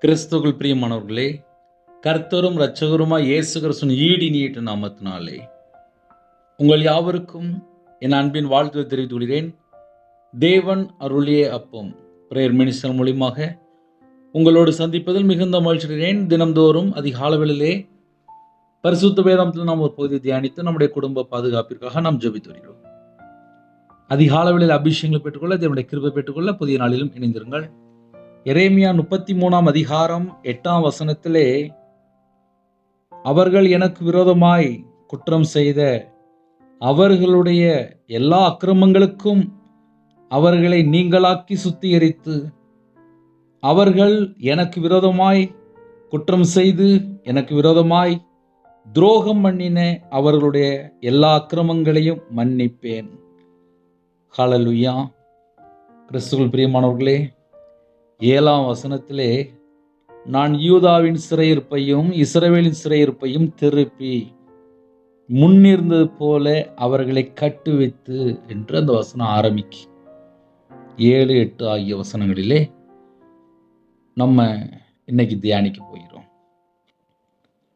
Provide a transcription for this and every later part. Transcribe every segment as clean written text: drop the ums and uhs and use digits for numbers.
கிறிஸ்துவுக்குள் பிரியமானவர்களே, கர்த்தரும் இரட்சகருமாய் இயேசு கிறிஸ்துவின் ஈடு இனியற்ற நாமத்தினாலே உங்கள் யாவருக்கும் என் அன்பின் வாழ்த்துக்களை தெரிவித்துக் கொள்கிறேன். தேவன் அருளிய அப்பம் பிரேயர் மினிஸ்டர் மூலியமாக உங்களோடு சந்திப்பதில் மிகுந்த மகிழ்ச்சி அடைகிறேன். தினம்தோறும் அதிகாலைகளிலே பரிசுத்த வேதாகமத்தில் நாம் ஒரு பகுதியை தியானித்து நம்முடைய குடும்ப பாதுகாப்பிற்காக நாம் ஜெபித்து வருகிறோம். அதிகாலைகளில் அபிஷேகங்களை பெற்றுக்கொள்ள, தேவனுடைய கிருபை பெற்றுக்கொள்ள புதிய நாளிலும் இணைந்திருங்கள். எரேமியா 33 அதிகாரம் 8 வசனத்திலே, அவர்கள் எனக்கு விரோதமாய் குற்றம் செய்த அவர்களுடைய எல்லா அக்கிரமங்களுக்கும் அவர்களை நீங்களாக்கி சுத்திகரித்து, அவர்கள் எனக்கு விரோதமாய் குற்றம் செய்து எனக்கு விரோதமாய் துரோகம் பண்ணின அவர்களுடைய எல்லா அக்கிரமங்களையும் மன்னிப்பேன். ஹல்லேலூயா. கிறிஸ்துவுக்குள் பிரியமானவர்களே, 7 வசனத்திலே, நான் யூதாவின் சிறையிருப்பையும் இஸ்ரவேலின் சிறையிருப்பையும் திருப்பி முன்னிருந்தது போல அவர்களை கட்டுவித்து என்று அந்த வசனம் ஆரம்பிக்கு 7, 8 ஆகிய வசனங்களிலே நம்ம இன்னைக்கு தியானிக்க போகிறோம்.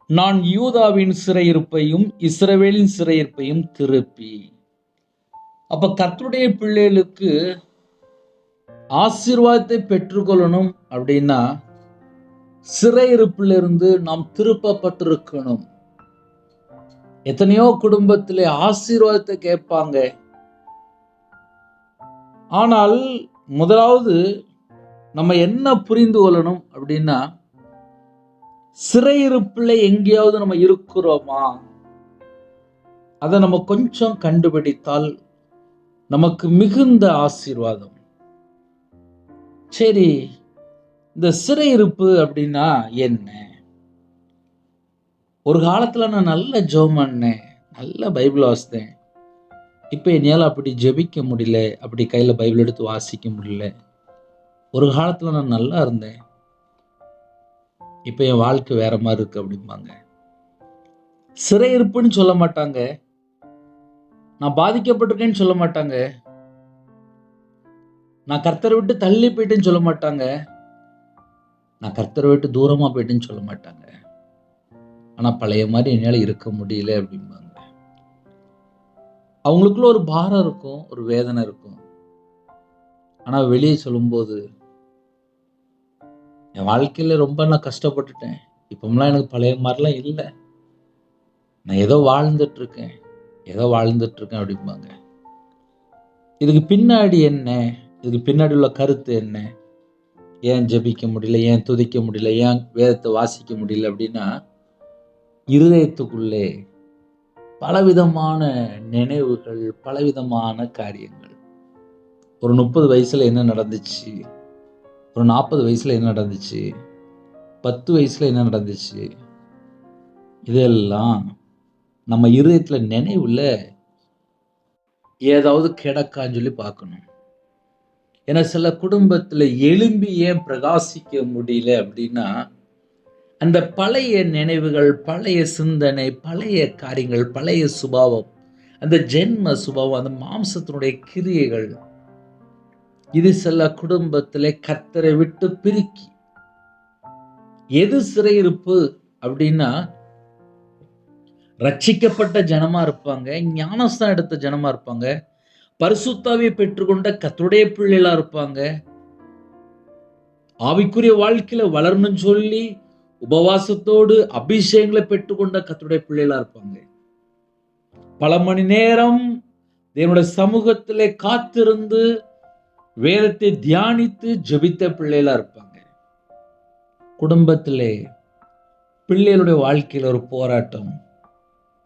நான் யூதாவின் சிறையிருப்பையும் இஸ்ரவேலின் சிறையிருப்பையும் திருப்பி. அப்ப கர்த்தருடைய பிள்ளைகளுக்கு ஆசீர்வாதத்தை பெற்றுக்கொள்ளணும் அப்படின்னா சிறையிருப்பிலிருந்து நாம் திருப்பப்பட்டிருக்கணும். எத்தனையோ குடும்பத்திலே ஆசீர்வாதத்தை கேட்பாங்க. ஆனால் முதலாவது நம்ம என்ன புரிந்து கொள்ளணும் அப்படின்னா, சிறையிருப்பில் எங்கேயாவது நம்ம இருக்கிறோமா, அதை நம்ம கொஞ்சம் கண்டுபிடித்தால் நமக்கு மிகுந்த ஆசீர்வாதம். சரி, இந்த சிறையிருப்பு அப்படின்னா என்ன? ஒரு காலத்துல நான் நல்ல ஜெபம் பண்ணேன், நல்ல பைபிள் வாசித்தேன். இப்போ என்னால் அப்படி ஜெபிக்க முடியல, அப்படி கையில் பைபிள் எடுத்து வாசிக்க முடியல. ஒரு காலத்துல நான் நல்லா இருந்தேன், இப்போ என் வாழ்க்கை வேற மாதிரி இருக்கு அப்படிம்பாங்க. சிறையிருப்புன்னு சொல்ல மாட்டாங்க, நான் பாதிக்கப்பட்டிருக்கேன்னு சொல்ல மாட்டாங்க, நான் கர்த்தரை விட்டு தள்ளி போயிட்டேன்னு சொல்ல மாட்டாங்க, நான் கர்த்தரை விட்டு தூரமா போயிட்டேன்னு சொல்ல மாட்டாங்க. ஆனா பழைய மாதிரி என்னால இருக்க முடியல அப்படிம்பாங்க. அவங்களுக்குள்ள ஒரு பாரம் இருக்கும், ஒரு வேதனை இருக்கும். ஆனா வெளியே சொல்லும்போது, என் வாழ்க்கையில ரொம்ப நான் கஷ்டப்பட்டுட்டேன், இப்போம்லாம் எனக்கு பழைய மாதிரிலாம் இல்லை, நான் ஏதோ வாழ்ந்துட்டு இருக்கேன் அப்படிம்பாங்க. இதுக்கு பின்னாடி என்ன? இதுக்கு பின்னாடி உள்ள கருத்து என்ன? ஏன் ஜெபிக்க முடியல, ஏன் துதிக்க முடியல, ஏன் வேதத்தை வாசிக்க முடியல அப்படின்னா, இருதயத்துக்குள்ளே பலவிதமான நினைவுகள், பலவிதமான காரியங்கள். ஒரு 30 வயசுல என்ன நடந்துச்சு, ஒரு 40 வயசுல என்ன நடந்துச்சு, 10 வயசுல என்ன நடந்துச்சு, இதெல்லாம் நம்ம இருதயத்துல நினைவுல ஏதாவது கிடக்கான்னு சொல்லி பார்க்கணும். ஏன்னா சில குடும்பத்துல எழும்பி ஏன் பிரகாசிக்க முடியல அப்படின்னா, அந்த பழைய நினைவுகள், பழைய சிந்தனை, பழைய காரியங்கள், பழைய சுபாவம், அந்த ஜென்ம சுபாவம், அந்த மாம்சத்தினுடைய கிரியைகள், இது சில குடும்பத்திலே கர்த்தரை விட்டு பிரிக்கி. எது சிறையிருப்பு அப்படின்னா, ரட்சிக்கப்பட்ட ஜனமா இருப்பாங்க, ஞானஸ்தானம் எடுத்த ஜனமா இருப்பாங்க, பரிசுத்தாவியை பெற்றுக்கொண்ட கர்த்தருடைய பிள்ளைகளா இருப்பாங்க, ஆவிக்குரிய வாழ்க்கையில வளரணும்னு சொல்லி உபவாசத்தோடு அபிஷேகங்களை பெற்றுக்கொண்ட கர்த்தருடைய பிள்ளைகளா இருப்பாங்க. பல மணி நேரம் தேவனுடைய சமூகத்திலே காத்திருந்து வேதத்தை தியானித்து ஜெபித்த பிள்ளைகளா இருப்பாங்க. குடும்பத்திலே பிள்ளைகளுடைய வாழ்க்கையில ஒரு போராட்டம்,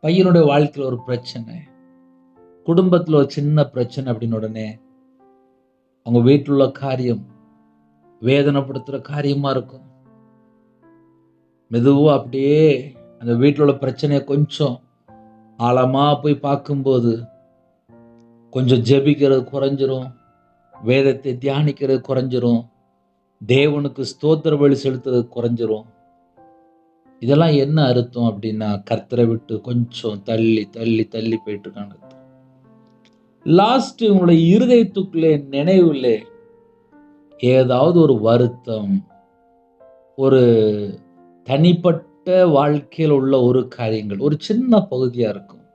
பையனுடைய வாழ்க்கையில ஒரு பிரச்சனை, குடும்பத்துல ஒரு சின்ன பிரச்சனை அப்படின்னு உடனே அவங்க வீட்டில் உள்ள காரியம் வேதனைப்படுத்துற காரியமா இருக்கும். மெதுவா அப்படியே அந்த வீட்டில் உள்ள பிரச்சனையை கொஞ்சம் ஆழமா போய் பார்க்கும்போது கொஞ்சம் ஜெபிக்கிறது குறைஞ்சிரும், வேதத்தை தியானிக்கிறது குறைஞ்சிரும், தேவனுக்கு ஸ்தோத்திர பலி செலுத்துறது குறைஞ்சிரும். இதெல்லாம் என்ன அர்த்தம் அப்படின்னா, கர்த்தரை விட்டு கொஞ்சம் தள்ளி தள்ளி தள்ளி போயிட்டு இருக்காங்க. லாஸ்ட் உங்களுடைய இருதயத்துக்குள்ளே நினைவுலே ஏதாவது ஒரு வருத்தம், ஒரு தனிப்பட்ட வாழ்க்கையில் உள்ள ஒரு காரியங்கள், ஒரு சின்ன பகுதியா இருக்கும்.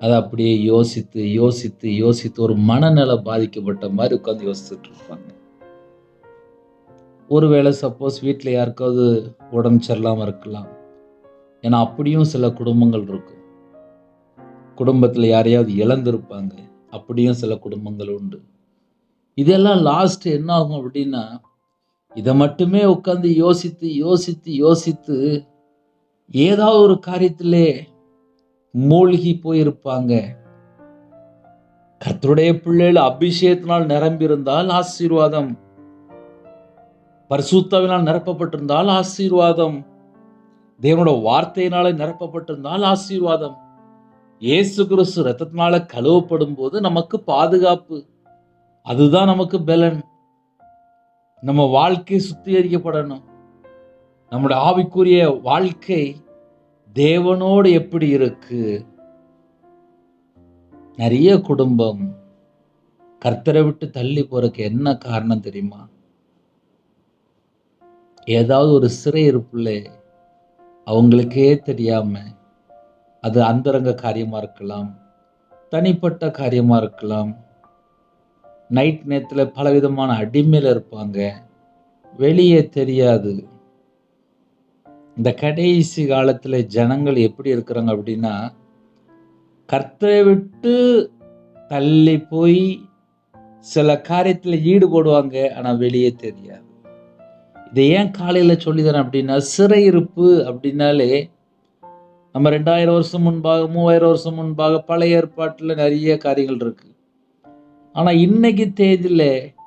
அத அப்படியே யோசித்து, யோசித்து, யோசித்து ஒரு மனநலம் பாதிக்கப்பட்ட மாரி உட்கார்ந்து யோசிச்சுட்டு இருப்பாங்க. ஒருவேளை சப்போஸ் வீட்ல யாருக்காவது உடம்பு சரியில்லாம இருக்கலாம். ஏன்னா அப்படியும் சில குடும்பங்கள் இருக்கும். குடும்பத்துல யாரையாவது இழந்திருப்பாங்க. அப்படியும் சில குடும்பங்கள் உண்டு. இதெல்லாம் லாஸ்ட் என்ன ஆகும் அப்படின்னா, இத மட்டுமே உட்கார்ந்து யோசித்து, யோசித்து, யோசித்து ஏதாவது ஒரு காரியத்திலே மூழ்கி போயிருப்பாங்க. கர்த்தருடைய பிள்ளைகள் அபிஷேகத்தினால் நிரம்பியிருந்தால் ஆசீர்வாதம். பரிசுத்தாவினால் நிரப்பப்பட்டிருந்தால் ஆசீர்வாதம். தேவனுடைய வார்த்தையினால நிரப்பப்பட்டிருந்தால் ஆசீர்வாதம். இயேசு கிறிஸ்து இரத்தத்தினால கழுவப்படும் போது நமக்கு பாதுகாப்பு. அதுதான் நமக்கு பலன். நம்ம வாழ்க்கை சுத்திகரிக்கப்படணும். நம்முடைய ஆவிக்குரிய வாழ்க்கை தேவனோடு எப்படி இருக்கு? நிறைய குடும்பம் கர்த்தரை விட்டு தள்ளி போறதுக்கு என்ன காரணம் தெரியுமா? ஏதாவது ஒரு சிறையிருப்புல அவங்களுக்கே தெரியாம, அது அந்தரங்க காரியமா இருக்கலாம், தனிப்பட்ட காரியமா இருக்கலாம். நைட் நேரத்துல பலவிதமான அடிமையில இருப்பாங்க. வெளியே தெரியாது. இந்த கடைசி காலத்துல ஜனங்கள் எப்படி இருக்கிறாங்க அப்படின்னா, கர்த்தரை விட்டு தள்ளி போய் சில காரியத்துல ஈடுபடுவாங்க. ஆனா வெளியே தெரியாது. இதை ஏன் காலையில சொல்லித்தரேன் அப்படின்னா, சிறையிருப்பு அப்படின்னாலே நம்ம 2000 வருஷம் முன்பாக, 3000 வருஷம் முன்பாக பழைய ஏற்பாட்டுல நிறைய காரியங்கள் இருக்கு. ஆனா இன்னைக்கு தேதியில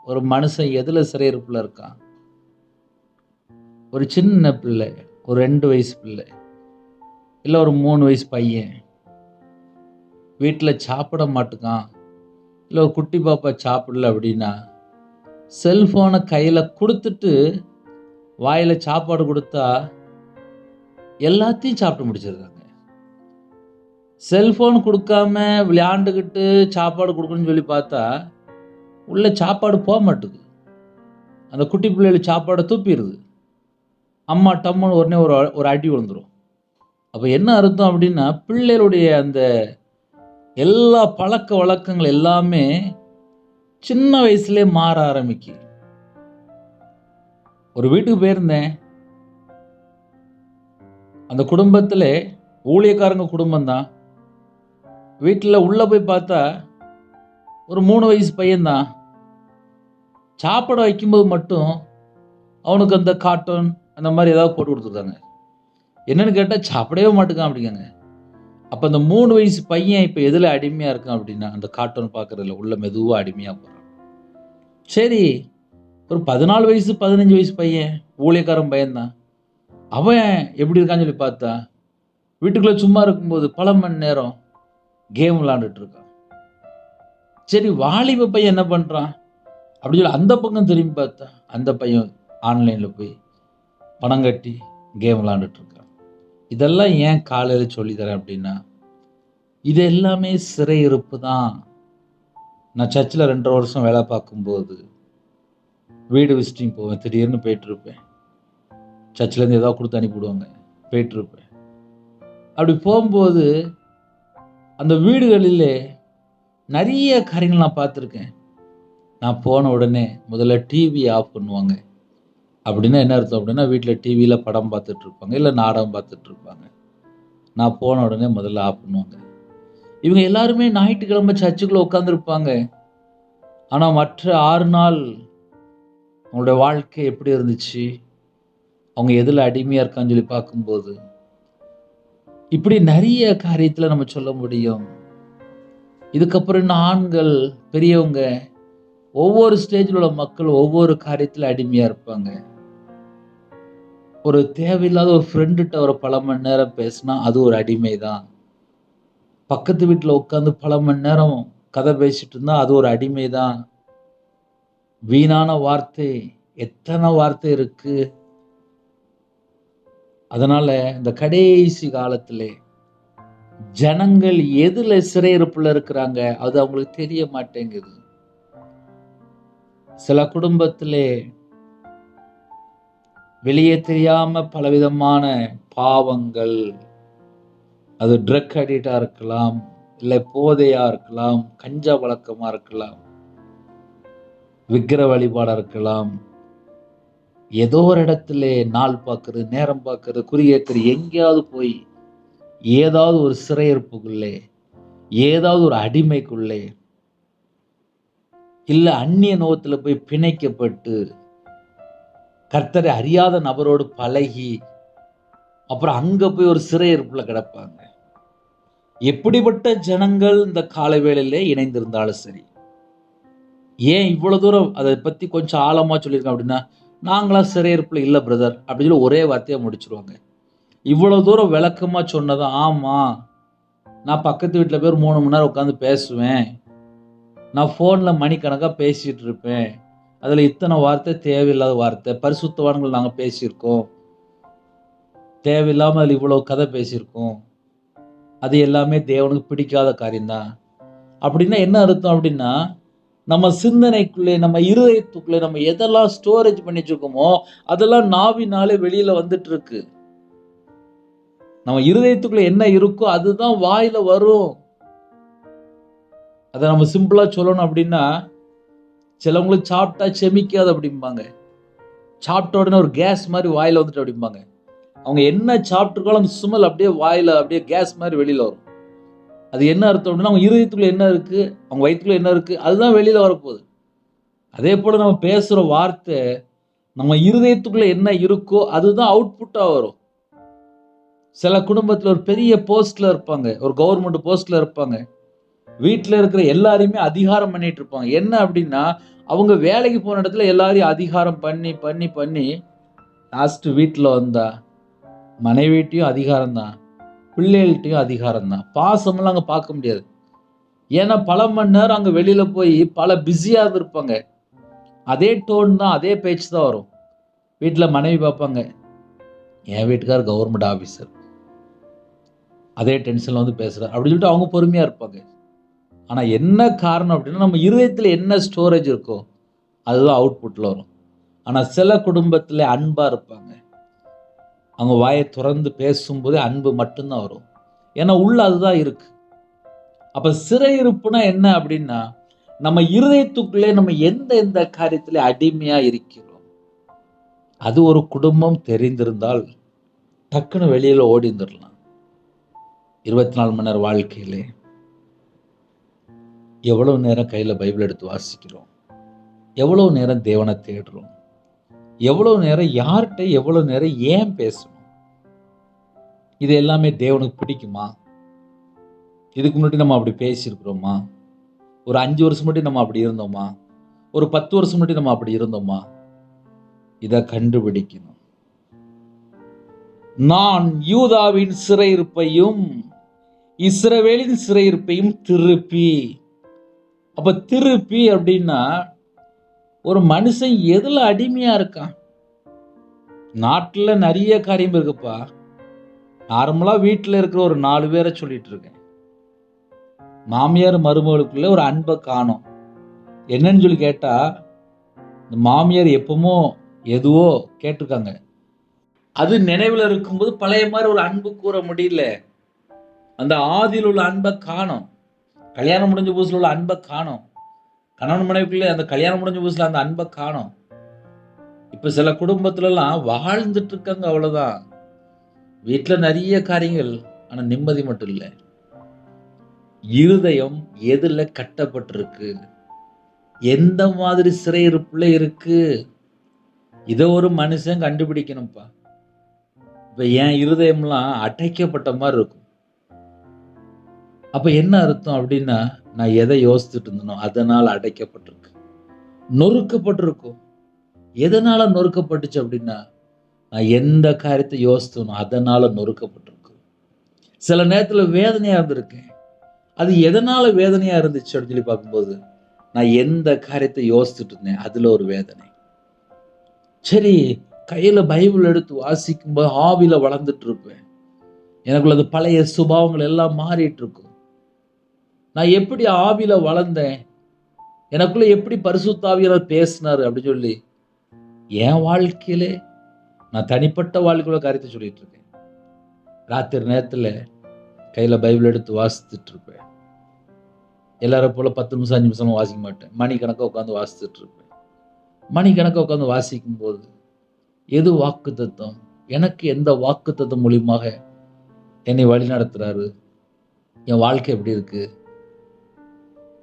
ஒரு மனுஷன் எதுல சிறையிருப்புல இருக்கான்? ஒரு சின்ன பிள்ளை, ஒரு 2 வயசு பிள்ளை, இல்ல ஒரு 3 வயசு பையன் வீட்டுல சாப்பிட மாட்டுக்கான், இல்ல ஒரு குட்டி பாப்பா சாப்பிடல அப்படின்னா, செல்போனை கையில கொடுத்துட்டு வாயில சாப்பாடு கொடுத்தா எல்லாத்தையும் சாப்பிட்டு முடிச்சிருக்காங்க. செல்போன் கொடுக்காம விளையாண்டுக்கிட்டு சாப்பாடு கொடுக்கணும்னு சொல்லி பார்த்தா உள்ள சாப்பாடு போக மாட்டுது. அந்த குட்டி பிள்ளைகள் சாப்பாடை துப்பிடுது. அம்மா டம்முன்னு உடனே ஒரு அடி விழுந்துரும். அப்ப என்ன அர்த்தம் அப்படின்னா, பிள்ளைகளுடைய அந்த எல்லா பழக்க வழக்கங்கள் எல்லாமே சின்ன வயசுலயே மாற ஆரம்பிக்கும். ஒரு வீட்டுக்கு போயிருந்தேன். அந்த குடும்பத்துல ஊழியக்காரங்க குடும்பம் தான். வீட்டுல உள்ள போய் பார்த்தா ஒரு 3 வயசு பையன்தான். சாப்பாடு வைக்கும்போது மட்டும் அவனுக்கு அந்த கார்ட்டூன் அந்த மாதிரி ஏதாவது போட்டு கொடுத்துருக்காங்க. என்னன்னு கேட்டா சாப்பிடவே மாட்டுக்கான் அப்படிங்க. அப்ப அந்த 3 வயசு பையன் இப்ப எதுல அடிமையா இருக்கான் அப்படின்னா, அந்த கார்ட்டூன் பார்க்கறதுல உள்ள மெதுவா அடிமையா போறான். சரி, ஒரு 14 வயசு 15 வயசு பையன், ஊழியக்காரன் பையன்தான். அவன் எப்படி இருக்கான்னு சொல்லி பார்த்தா, வீட்டுக்குள்ள சும்மா இருக்கும்போது பல மணி நேரம் கேம் விளையாண்டுட்டு இருக்கான். சரி, வாலிப பையன் என்ன பண்றான் அப்படின்னு சொல்லி அந்த பக்கம் திரும்பி பார்த்தா, அந்த பையன் ஆன்லைன்ல போய் பணம் கட்டி கேம் விளையாண்டுட்டு இருக்கான். இதெல்லாம் ஏன் காலையில சொல்லி தரேன் அப்படின்னா, இது எல்லாமே சிறையிருப்பு தான். நான் சர்ச்சில் 2.5 வருஷம் வேலை பார்க்கும்போது வீடு விசிட்டிங் போவேன். திடீர்னு போயிட்டு இருப்பேன். சர்ச்சிலேருந்து ஏதாவது கொடுத்து அனுப்பிவிடுவாங்க. போயிட்டு இருப்பேன். அப்படி போகும்போது அந்த வீடுகளிலே நிறைய காரியங்கள் நான் பார்த்துருக்கேன். நான் போன உடனே முதல்ல டிவி ஆஃப் பண்ணுவாங்க. அப்படின்னா என்ன அர்த்தம் அப்படின்னா, வீட்டில் டிவியில் படம் பார்த்துட்டு இருப்பாங்க, இல்லை நாடகம் பார்த்துட்டு இருப்பாங்க. நான் போன உடனே முதல்ல ஆஃப் பண்ணுவாங்க. இவங்க எல்லாருமே ஞாயிற்றுக்கிழமை சர்ச்சுக்குள்ள உட்காந்துருப்பாங்க. ஆனால் மற்ற 6 நாள் அவங்களுடைய வாழ்க்கை எப்படி இருந்துச்சு, அவங்க எதில் அடிமையாக இருக்கான்னு சொல்லி பார்க்கும்போது, இப்படி நிறைய காரியத்தில் நம்ம சொல்ல முடியும். இதுக்கப்புறம் இன்னும் ஆண்கள், பெரியவங்க, ஒவ்வொரு ஸ்டேஜில் உள்ள மக்கள் ஒவ்வொரு காரியத்தில் அடிமையாக இருப்பாங்க. ஒரு தேவையில்லாத ஒரு ஃப்ரெண்டுகிட்ட ஒரு பல மணி நேரம் பேசினா அது ஒரு அடிமை தான். பக்கத்து வீட்டில் உட்காந்து பல மணி நேரம் கதை பேசிட்டு இருந்தா அது ஒரு அடிமை தான். வீணான வார்த்தை, எத்தனை வார்த்தை இருக்கு. அதனால இந்த கடைசி காலத்திலே ஜனங்கள் எதுல சிறையிருப்புல இருக்கிறாங்க அது அவங்களுக்கு தெரிய மாட்டேங்குது. சில குடும்பத்திலே வெளியே தெரியாம பலவிதமான பாவங்கள், அது ட்ரக் அடிக்டா இருக்கலாம், இல்லை போதையா இருக்கலாம், கஞ்சா வழக்கமா இருக்கலாம், விக்கிர வழிபாடா இருக்கலாம், ஏதோ ஒரு இடத்துல நாள் பார்க்கறது, நேரம் பார்க்கறது, குறியேற்றது, எங்கேயாவது போய் ஏதாவது ஒரு சிறையிருப்புக்குள்ளே, ஏதாவது ஒரு அடிமைக்குள்ளே, இல்ல அந்நிய நோகத்துல போய் பிணைக்கப்பட்டு கர்த்தரை அறியாத நபரோடு பழகி அப்புறம் அங்க போய் ஒரு சிறையிருப்புல கிடப்பாங்க. எப்படிப்பட்ட ஜனங்கள் இந்த காலை வேளையிலே இணைந்திருந்தாலும் சரி, ஏன் இவ்வளவு தூரம் அதை பத்தி கொஞ்சம் ஆழமா சொல்லியிருக்கேன் அப்படின்னா, நாங்களா சிறையிருப்புல இல்ல பிரதர் அப்படின்னு சொல்லி ஒரே வார்த்தையா முடிச்சிருவாங்க. இவ்வளவு தூரம் விளக்கமா சொன்னதும், ஆமா நான் பக்கத்து வீட்டுல போய் 3 மணி நேரம் உட்காந்து பேசுவேன், நான் போன்ல மணிக்கணக்கா பேசிட்டு இருப்பேன், அதுல இத்தனை வார்த்தை தேவையில்லாத வார்த்தை, பரிசுத்தவான்கள் நாங்க பேசியிருக்கோம், தேவையில்லாம அதுல இவ்வளவு கதை பேசியிருக்கோம், அது எல்லாமே தேவனுக்கு பிடிக்காத காரியம்தான் அப்படின்னா என்ன அர்த்தம் அப்படின்னா, நம்ம சிந்தனைக்குள்ளே, நம்ம இருதயத்துக்குள்ளே நம்ம எதெல்லாம் ஸ்டோரேஜ் பண்ணி வச்சிருக்கோமோ அதெல்லாம் நாவினாலே வெளியில வந்துட்டு இருக்கு. நம்ம இருதயத்துக்குள்ள என்ன இருக்கோ அதுதான் வாயில வரும். அதை நம்ம சிம்பிளா சொல்லணும் அப்படின்னா, சிலவங்களுக்கு சாப்பிட்டா செமிக்காது அப்படிம்பாங்க, சாப்பிட்ட உடனே ஒரு கேஸ் மாதிரி வாயில வந்துட்டு அப்படிம்பாங்க. அவங்க என்ன சாப்பிட்டுருக்காலும் அந்த சுமல் அப்படியே வாயில அப்படியே கேஸ் மாதிரி வெளியில வரும். அது என்ன அர்த்தம் அப்படின்னா, அவங்க இருதயத்துக்குள்ள என்ன இருக்கு, அவங்க வயிற்றுக்குள்ள என்ன இருக்கு, அதுதான் வெளியில வரப்போகுது. அதே போல நம்ம பேசுற வார்த்தை நம்ம இருதயத்துக்குள்ள என்ன இருக்கோ அதுதான் அவுட்புட்டா வரும். சில குடும்பத்துல ஒரு பெரிய போஸ்ட்ல இருப்பாங்க, ஒரு கவர்மெண்ட் போஸ்ட்ல இருப்பாங்க, வீட்டுல இருக்கிற எல்லாரையுமே அதிகாரம் பண்ணிட்டு இருப்பாங்க. என்ன அப்படின்னா, அவங்க வேலைக்கு போன இடத்துல எல்லாரையும் அதிகாரம் பண்ணி பண்ணி பண்ணி லாஸ்ட் வீட்டுல வந்தா மனைவிட்டையும் அதிகாரம் தான், பிள்ளைகள்கிட்டையும் அதிகாரம் தான். பாசமெல்லாம் அங்க பார்க்க முடியாது. ஏன்னா பல மணி நேரம் அங்க வெளியில போய் பல பிஸியா இருப்பாங்க. அதே டோன் தான், அதே பேச்சு தான் வரும். வீட்டுல மனைவி பார்ப்பாங்க, என் வீட்டுக்காரர் கவர்மெண்ட் ஆபீசர், அதே டென்ஷன்ல வந்து பேசுறாரு அப்படின்னு சொல்லிட்டு அவங்க பொறுமையா இருப்பாங்க. ஆனா என்ன காரணம் அப்படின்னா, நம்ம இருதயத்துல என்ன ஸ்டோரேஜ் இருக்கோ அதுதான் அவுட்புட்ல வரும். ஆனா சில குடும்பத்துல அன்பா இருப்பாங்க, அவங்க வாயை திறந்து பேசும்போதே அன்பு மட்டும்தான் வரும். ஏன்னா உள்ள அதுதான் இருக்கு. அப்ப சிறையிருப்புனா என்ன அப்படின்னா, நம்ம இருதயத்துக்குள்ளே நம்ம எந்த எந்த காரியத்திலே அடிமையா இருக்கிறோம், அது ஒரு குடும்பம் தெரிந்திருந்தால் டக்குன்னு வெளியில ஓடி வந்துடலாம். 24 மணி நேரம் வாழ்க்கையிலே எவ்வளவு நேரம் கையில பைபிள் எடுத்து வாசிக்கிறோம், எவ்வளவு நேரம் தேவனை தேடுறோம், எவ்வளவு நேரம் யார்கிட்ட எவ்வளவு நேரம் ஏன் பேசணும், இது எல்லாமே தேவனுக்கு பிடிக்குமா? இதுக்கு முன்னாடி நம்ம அப்படி பேசியிருக்கிறோமா? ஒரு 5 வருஷம் முன்னாடி நம்ம அப்படி இருந்தோமா? ஒரு 10 வருஷம் முன்னாடி நம்ம அப்படி இருந்தோமா? இதை கண்டுபிடிக்கணும். நான் யூதாவின் சிறையிருப்பையும் இஸ்ரவேலின் சிறையிருப்பையும் திருப்பி. அப்ப திருப்பி அப்படின்னா, ஒரு மனுஷன் எதுல அடிமையா இருக்கான்? நாட்டுல நிறைய காரியம் இருக்குப்பா. நார்மலா வீட்டுல இருக்கிற ஒரு 4 பேரை சொல்லிட்டு இருக்கேன். மாமியார் மருமகளுக்குள்ள ஒரு அன்பை காணோம். என்னன்னு சொல்லி கேட்டா, இந்த மாமியார் எப்பமோ எதுவோ கேட்டிருக்காங்க, அது நினைவுல இருக்கும்போது பழைய மாதிரி ஒரு அன்பு கூற முடியல. அந்த ஆதியில் உள்ள அன்பை காணோம். கல்யாணம் முடிஞ்ச புதுசுல உள்ள அன்பை காணோம். கணவன் மனைவிக்குள்ள அந்த கல்யாணம் முடிஞ்ச புதுசுல அந்த அன்பை காணோம். இப்ப சில குடும்பத்துல எல்லாம் வாழ்ந்துட்டு இருக்காங்க, அவ்வளவுதான். வீட்டுல நிறைய காரியங்கள், ஆனா நிம்மதி மட்டும் இல்லை. இருதயம் எதுல கட்டப்பட்டிருக்கு, எந்த மாதிரி சிறையிருப்புல இருக்கு, இதை ஒரு மனுஷன் கண்டுபிடிக்கணும்ப்பா. இப்ப என் இருதயம்லாம் அடைக்கப்பட்ட மாதிரி இருக்கும். அப்ப என்ன அர்த்தம் அப்படின்னா, நான் எதை யோசிச்சுட்டு இருந்தனோ அதனால அடைக்கப்பட்டிருக்கு, நொறுக்கப்பட்டிருக்கும். எதனால நொறுக்கப்பட்டுச்சு அப்படின்னா, நான் எந்த காரியத்தை யோசித்தனோ அதனால நொறுக்கப்பட்டிருக்கு. சில நேரத்துல வேதனையா இருந்திருக்கேன். அது எதனால வேதனையா இருந்துச்சு அப்படின்னு சொல்லி பார்க்கும்போது, நான் எந்த காரியத்தை யோசிச்சுட்டு இருந்தேன் அதுல ஒரு வேதனை. சரி, கையில பைபிள் எடுத்து வாசிக்கும்போது ஆவியில வளர்ந்துட்டு இருப்பேன். எனக்குள்ள அது பழைய சுபாவங்கள் எல்லாம் மாறிட்டு இருக்கும். நான் எப்படி ஆவியில வளர்ந்தேன், எனக்குள்ள எப்படி பரிசுத்த ஆவியானவர் பேசினாரு அப்படின்னு சொல்லி என் வாழ்க்கையிலே நான் தனிப்பட்ட வாழ்க்கையோட காரியத்தை சொல்லிட்டு இருக்கேன். ராத்திரி நேரத்தில் கையில் பைபிள் எடுத்து வாசித்துட்டு இருப்பேன். எல்லாரும் போல 10 நிமிஷம் 5 நிமிஷம் வாசிக்க மாட்டேன். மணிக்கணக்காக உட்காந்து வாசித்துட்டு இருப்பேன். மணிக்கணக்காக உட்காந்து வாசிக்கும் போது எது வாக்கு தத்துவம், எனக்கு எந்த வாக்கு தத்துவம் மூலியமாக என்னை வழி நடத்துறாரு, என் வாழ்க்கை எப்படி இருக்கு,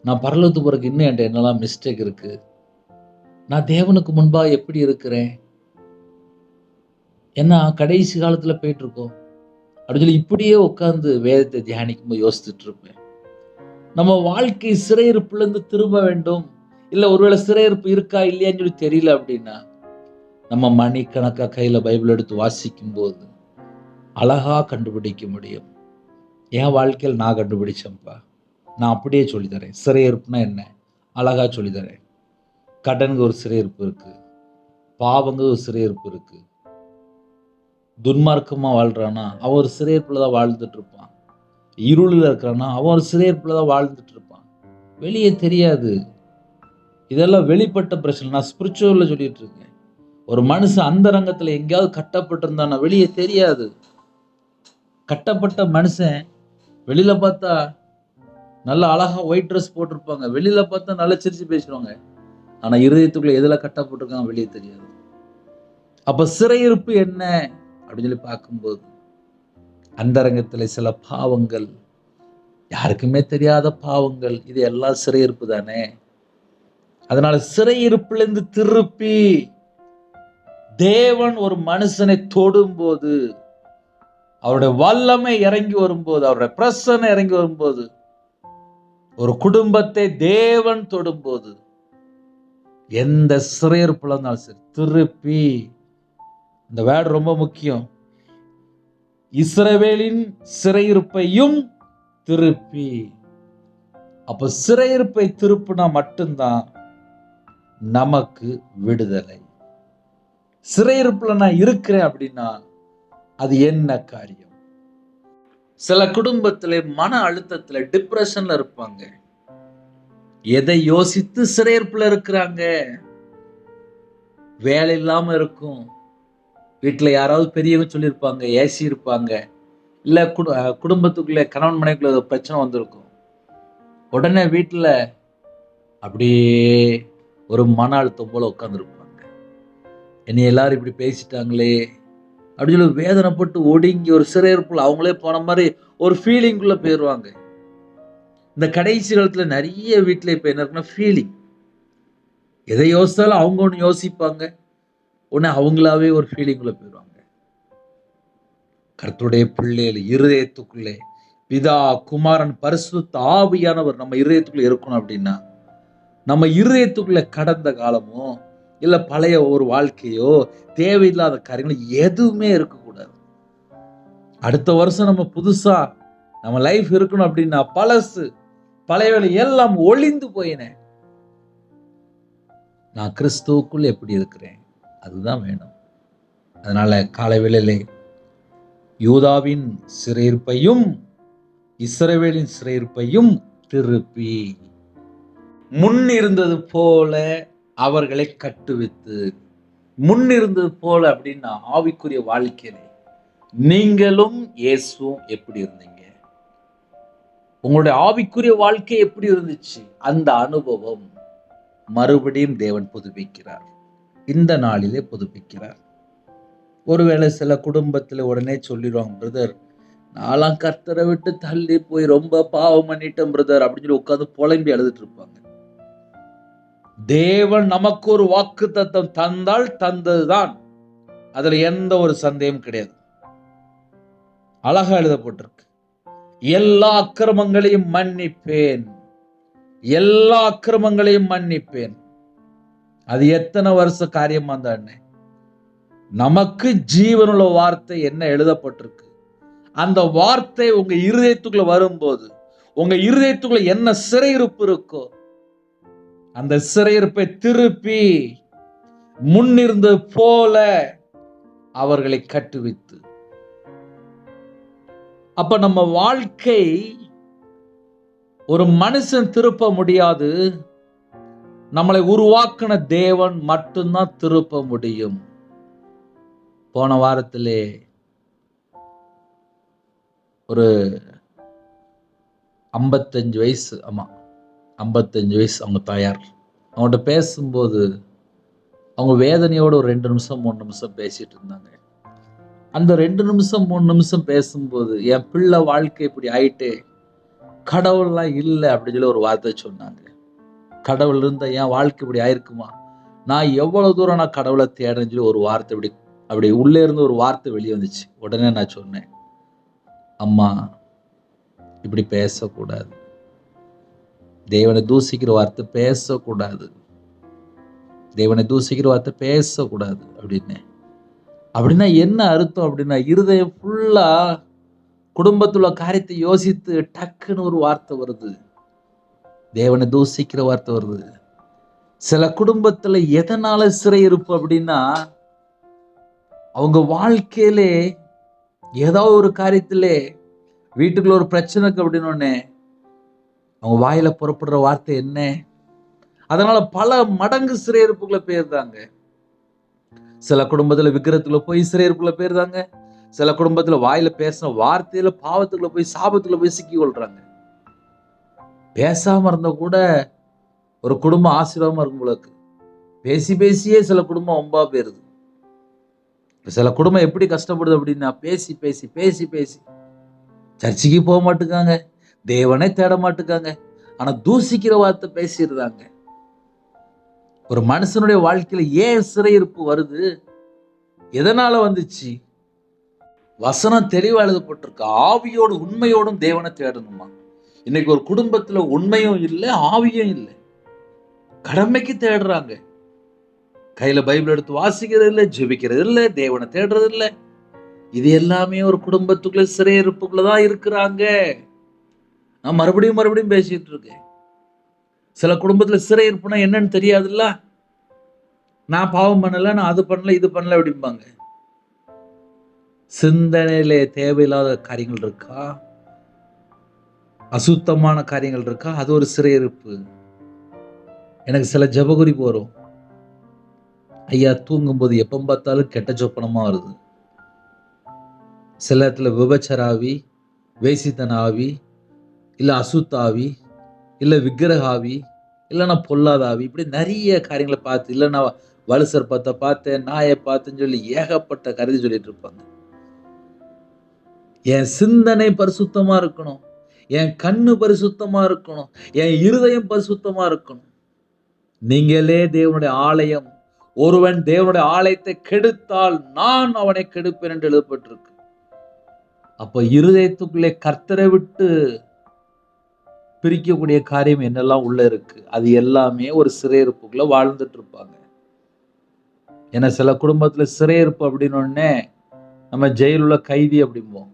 நான் பரலோகத்துக்கு போறதுக்கு இன்னும் என்கிட்ட என்னெல்லாம் மிஸ்டேக் இருக்கு, நான் தேவனுக்கு முன்பாக எப்படி இருக்கிறேன், ஏன்னா கடைசி காலத்துல போயிட்டு இருக்கோம் அப்படின்னு சொல்லி இப்படியே உட்காந்து வேதத்தை தியானிக்கும் போது யோசிச்சுட்டு இருப்பேன். நம்ம வாழ்க்கை சிறையிருப்புல இருந்து திரும்ப வேண்டும், இல்ல ஒருவேளை சிறையிருப்பு இருக்கா இல்லையான்னு சொல்லி தெரியல அப்படின்னா, நம்ம மணிக்கணக்கா கையில பைபிள் எடுத்து வாசிக்கும் போது அழகா கண்டுபிடிக்க முடியும். என் வாழ்க்கையில் நான் கண்டுபிடிச்சேன்ப்பா, நான் அப்படியே சொல்லித்தரேன். சிறையிருப்புனா என்ன அழகா சொல்லித்தரேன். கடனுக்கு ஒரு சிறையிருப்பு இருக்கு, பாவங்க ஒரு சிறையிருப்பு இருக்கு. துன்மார்க்கமா வாழ்றானா அவன் ஒரு சிறையிருப்புல தான் வாழ்ந்துட்டு இருப்பான். இருளில் இருக்கிறானா அவன் ஒரு சிறையிருப்புல தான் வாழ்ந்துட்டு இருப்பான். வெளியே தெரியாது. இதெல்லாம் வெளிப்பட்ட பிரச்சனை. நான் ஸ்பிரிச்சுவல்ல சொல்லிட்டு இருக்கேன். ஒரு மனுஷன் அந்த ரங்கத்துல எங்கேயாவது கட்டப்பட்டிருந்தானா வெளியே தெரியாது. கட்டப்பட்ட மனுஷன் வெளியில பார்த்தா நல்ல அழகா ஒயிட் ட்ரெஸ் போட்டிருப்பாங்க, வெளியில பார்த்தா நல்லா சிரிச்சு பேசுவாங்க. ஆனா இருதயத்துக்குள்ள எதுல கட்டப்பட்டிருக்காங்க வெளியே தெரியாது. அப்ப சிறையிருப்பு என்ன அப்படின்னு சொல்லி பார்க்கும்போது, அந்த ரங்கத்துல சில பாவங்கள், யாருக்குமே தெரியாத பாவங்கள், இது எல்லாம் சிறையிருப்பு தானே. அதனால சிறையிருப்புல இருந்து திருப்பி தேவன் ஒரு மனுஷனை தொடும்போது, அவருடைய வல்லமை இறங்கி வரும்போது, அவருடைய பிரசன்னை இறங்கி வரும்போது, ஒரு குடும்பத்தை தேவன் தொடும்போது, எந்த சிறையிருப்புல இருந்தாலும் சரி திருப்பி, இந்த வேர்டு ரொம்ப முக்கியம், இஸ்ரவேலின் சிறையிருப்பையும் திருப்பி. அப்ப சிறையிருப்பை திருப்பினா மட்டும்தான் நமக்கு விடுதலை. சிறையிருப்புல நான் இருக்கிறேன் அப்படின்னா அது என்ன காரியம்? சில குடும்பத்திலே மன அழுத்தத்துல டிப்ரெஷன்ல இருப்பாங்க. எதை யோசித்து சிறையிருப்புல இருக்கிறாங்க? வேலை இல்லாம இருக்கும், வீட்டுல யாராவது பெரியவங்க சொல்லியிருப்பாங்க, ஏசி இருப்பாங்க, இல்ல குடும்பத்துக்குள்ள கணவன் மனைவிக்குள்ள பிரச்சனை வந்திருக்கும். உடனே வீட்டுல அப்படியே ஒரு மன அழுத்தம் போல உட்கார்ந்துருப்பாங்க. என்னை எல்லாரும் இப்படி பேசிட்டாங்களே அப்படின்னு சொல்லி வேதனைப்பட்டு ஒடுங்கி ஒரு சிறையிருப்புல அவங்களே போன மாதிரி ஒரு ஃபீலிங்குள்ள போயிடுவாங்க. இந்த கடைசி காலத்துல நிறைய வீட்டுல இப்ப என்ன இருக்குன்னா ஃபீலிங், எதை யோசித்தாலும் அவங்க ஒண்ணு யோசிப்பாங்க, உடனே அவங்களாவே ஒரு ஃபீலிங்குள்ள போயிடுவாங்க. கர்த்தருடைய பிள்ளைகள் இருதயத்துக்குள்ளே பிதா குமாரன் பரிசுத்த ஆவியானவர் நம்ம இருதயத்துக்குள்ள இருக்கணும் அப்படின்னா, நம்ம இருதயத்துக்குள்ள கடந்த காலமோ இல்ல பழைய ஒரு வாழ்க்கையோ தேவையில்லாத காரியங்கள் எதுவுமே இருக்கக்கூடாது. அடுத்த வருஷம் நம்ம புதுசா நம்ம லைஃப் இருக்கணும் அப்படின்னா பழசு பழையவை எல்லாம் ஒளிந்து போயின. நான் கிறிஸ்துவுக்குள் எப்படி இருக்கிறேன் அதுதான் வேணும். அதனால காலை வேளையிலே யூதாவின் சிறையிருப்பையும் இஸ்ரவேலின் சிறையிருப்பையும் திருப்பி முன் இருந்தது போல அவர்களை கட்டுவித்து. முன் இருந்தது போல அப்படின்னா ஆவிக்குரிய வாழ்க்கையிலே நீங்களும் இயேசுவும் எப்படி இருந்தீங்க, உங்களுடைய ஆவிக்குரிய வாழ்க்கை எப்படி இருந்துச்சு, அந்த அனுபவம் மறுபடியும் தேவன் புதுப்பிக்கிறார். இந்த நாளிலே புதுப்பிக்கிறார். ஒருவேளை சில குடும்பத்துல உடனே சொல்லிடுவாங்க, பிரதர் நான்லாம் கர்த்தரை விட்டு தள்ளி போய் ரொம்ப பாவம் பண்ணிட்டேன் பிரதர் அப்படின்னு சொல்லி உட்காந்து புலம்பி அழுதுட்டு இருப்பாங்க. தேவன் நமக்கு ஒரு வாக்கு தத்தம் தந்தால் தந்ததுதான், அதுல எந்த ஒரு சந்தேகம் கிடையாது. அழகா எழுதப்பட்டிருக்கு, எல்லா அக்கிரமங்களையும் மன்னிப்பேன், எல்லா அக்கிரமங்களையும் மன்னிப்பேன். அது எத்தனை வருஷ காரியமா இருந்தா நமக்கு ஜீவனுள்ள வார்த்தை என்ன எழுதப்பட்டிருக்கு, அந்த வார்த்தை உங்க இருதயத்துக்குள்ள வரும்போது, உங்க இருதயத்துக்குள்ள என்ன சிறையிருப்பு இருக்கோ அந்த சிறையிருப்பை திருப்பி முன்னிருந்தது போல அவர்களை கட்டுவித்து. அப்ப நம்ம வாழ்க்கை ஒரு மனுஷன் திருப்ப முடியாது, நம்மளை உருவாக்கின தேவன் மட்டும்தான் திருப்ப முடியும். போன வாரத்திலே ஒரு 55 வயசு, 55 வயசு அவங்க தாயார். அவங்கள்ட்ட பேசும்போது அவங்க வேதனையோட ஒரு 2 நிமிஷம் 3 நிமிஷம் பேசிட்டு இருந்தாங்க. அந்த 2 நிமிஷம் 3 நிமிஷம் பேசும்போது, என் பிள்ளை வாழ்க்கை இப்படி ஆயிட்டே, கடவுள்லாம் இல்லை அப்படின்னு சொல்லி ஒரு வார்த்தை சொன்னாங்க. கடவுள் இருந்தா என் வாழ்க்கை இப்படி ஆயிருக்குமா, நான் எவ்வளவு தூரம் நான் கடவுளை தேடுறேன்னு சொல்லி ஒரு வார்த்தை அப்படி உள்ளே இருந்து ஒரு வார்த்தை வெளியே வந்துச்சு. உடனே நான் சொன்னேன், அம்மா இப்படி பேசக்கூடாது, தேவனை தூசிக்கிற வார்த்தை பேசக்கூடாது, தேவனை தூசிக்கிற வார்த்தை பேசக்கூடாது அப்படின்னு. அப்படின்னா என்ன அர்த்தம் அப்படின்னா, இருதயம் ஃபுல்லா குடும்பத்துல காரியத்தை யோசித்து டக்குன்னு ஒரு வார்த்தை வருது, தேவனை தூசிக்கிற வார்த்தை வருது. சில குடும்பத்துல எதனால சிறையிருப்பு அப்படின்னா, அவங்க வாழ்க்கையிலே ஏதாவது ஒரு காரியத்திலே வீட்டுக்குள்ள ஒரு பிரச்சனைக்கு அப்படின்னு அவங்க வாயில புறப்படுற வார்த்தை என்ன, அதனால பல மடங்கு சிறையிருப்புக்குள்ள போயிருந்தாங்க. சில குடும்பத்துல விக்கிரத்துக்குள்ள போய் சிறையிருப்புக்குள்ள போயிருந்தாங்க. சில குடும்பத்துல வாயில பேசின வார்த்தையில பாவத்துக்குள்ள போய் சாபத்துக்குள்ள போய் சிக்கி கொள்றாங்க. பேசாம இருந்தா கூட ஒரு குடும்பம் ஆசீர்வாதமா இருக்கும் போல இருக்கு. பேசி பேசியே சில குடும்பம் ஒம்பா போயிருது. சில குடும்பம் எப்படி கஷ்டப்படுது அப்படின்னா, பேசி பேசி பேசி பேசி சர்ச்சுக்கு போக மாட்டுக்காங்க, தேவனை தேட மாட்டுக்காங்க, ஆனா தூசிக்கிற வார்த்தை பேசிடுறாங்க. ஒரு மனுஷனுடைய வாழ்க்கையில ஏன் சிறையிருப்பு வருது, எதனால வந்துச்சு? வசனம் தெளிவா எழுதப்பட்டிருக்கு, ஆவியோடு உண்மையோடும் தேவனை தேடணுமா. இன்னைக்கு ஒரு குடும்பத்துல உண்மையும் இல்லை, ஆவியும் இல்லை, கடமைக்கு தேடுறாங்க. கையில பைபிள் எடுத்து வாசிக்கிறது இல்லை, ஜெபிக்கிறது இல்லை, தேவனை தேடுறது இல்லை. இது எல்லாமே ஒரு குடும்பத்துக்குள்ள சிறையிருப்புக்குள்ளதான் இருக்கிறாங்க. நான் மறுபடியும் பேசிட்டு இருக்கேன். சில குடும்பத்துல சிறையிருப்புனா என்னன்னு தெரியாதுல்ல. நான் பாவம் பண்ணல, நான் அது பண்ணல இது பண்ணல அப்படிம்பாங்க. சிந்தனையிலே தேவையில்லாத காரியங்கள் இருக்கா, அசுத்தமான காரியங்கள் இருக்கா, அது ஒரு சிறையிருப்பு. எனக்கு சில ஜபகுறிப்பு வரும், ஐயா தூங்கும்போது எப்ப பார்த்தாலும் கெட்ட சொப்பனமா வருது. சில இடத்துல விபச்சார ஆவி, வேசித்தன ஆவி, இல்ல அசுத்த ஆவி, இல்ல விக்கிரக ஆவி, இல்லைன்னா பொல்லாத ஆவி, இப்படி நிறைய காரியங்களை பார்த்து, இல்லைன்னா வலுசற்பத்தை பார்த்தேன், நாயை பார்த்தேன்னு சொல்லி ஏகப்பட்ட கருதி சொல்லிட்டு இருப்பாங்க. என் சிந்தனை பரிசுத்தமா இருக்கணும், என் கண்ணு பரிசுத்தமா இருக்கணும், என் இருதயம் பரிசுத்தமா இருக்கணும். நீங்களே தேவனுடைய ஆலயம், ஒருவன் தேவனுடைய ஆலயத்தை கெடுத்தால் நான் அவனை கெடுப்பேன் என்று எழுதப்பட்டிருக்கு. அப்ப இருதயத்துக்குள்ளே கர்த்தரை விட்டு பிரிக்கக்கூடிய காரியம் என்னெல்லாம் உள்ள இருக்கு, அது எல்லாமே ஒரு சிறையிருப்புக்குள்ள வாழ்ந்துட்டு இருப்பாங்க. ஏன்னா சில குடும்பத்துல சிறையிருப்பு அப்படின்னு நம்ம ஜெயிலுள்ள உள்ள கைதி அப்படிம்போம்.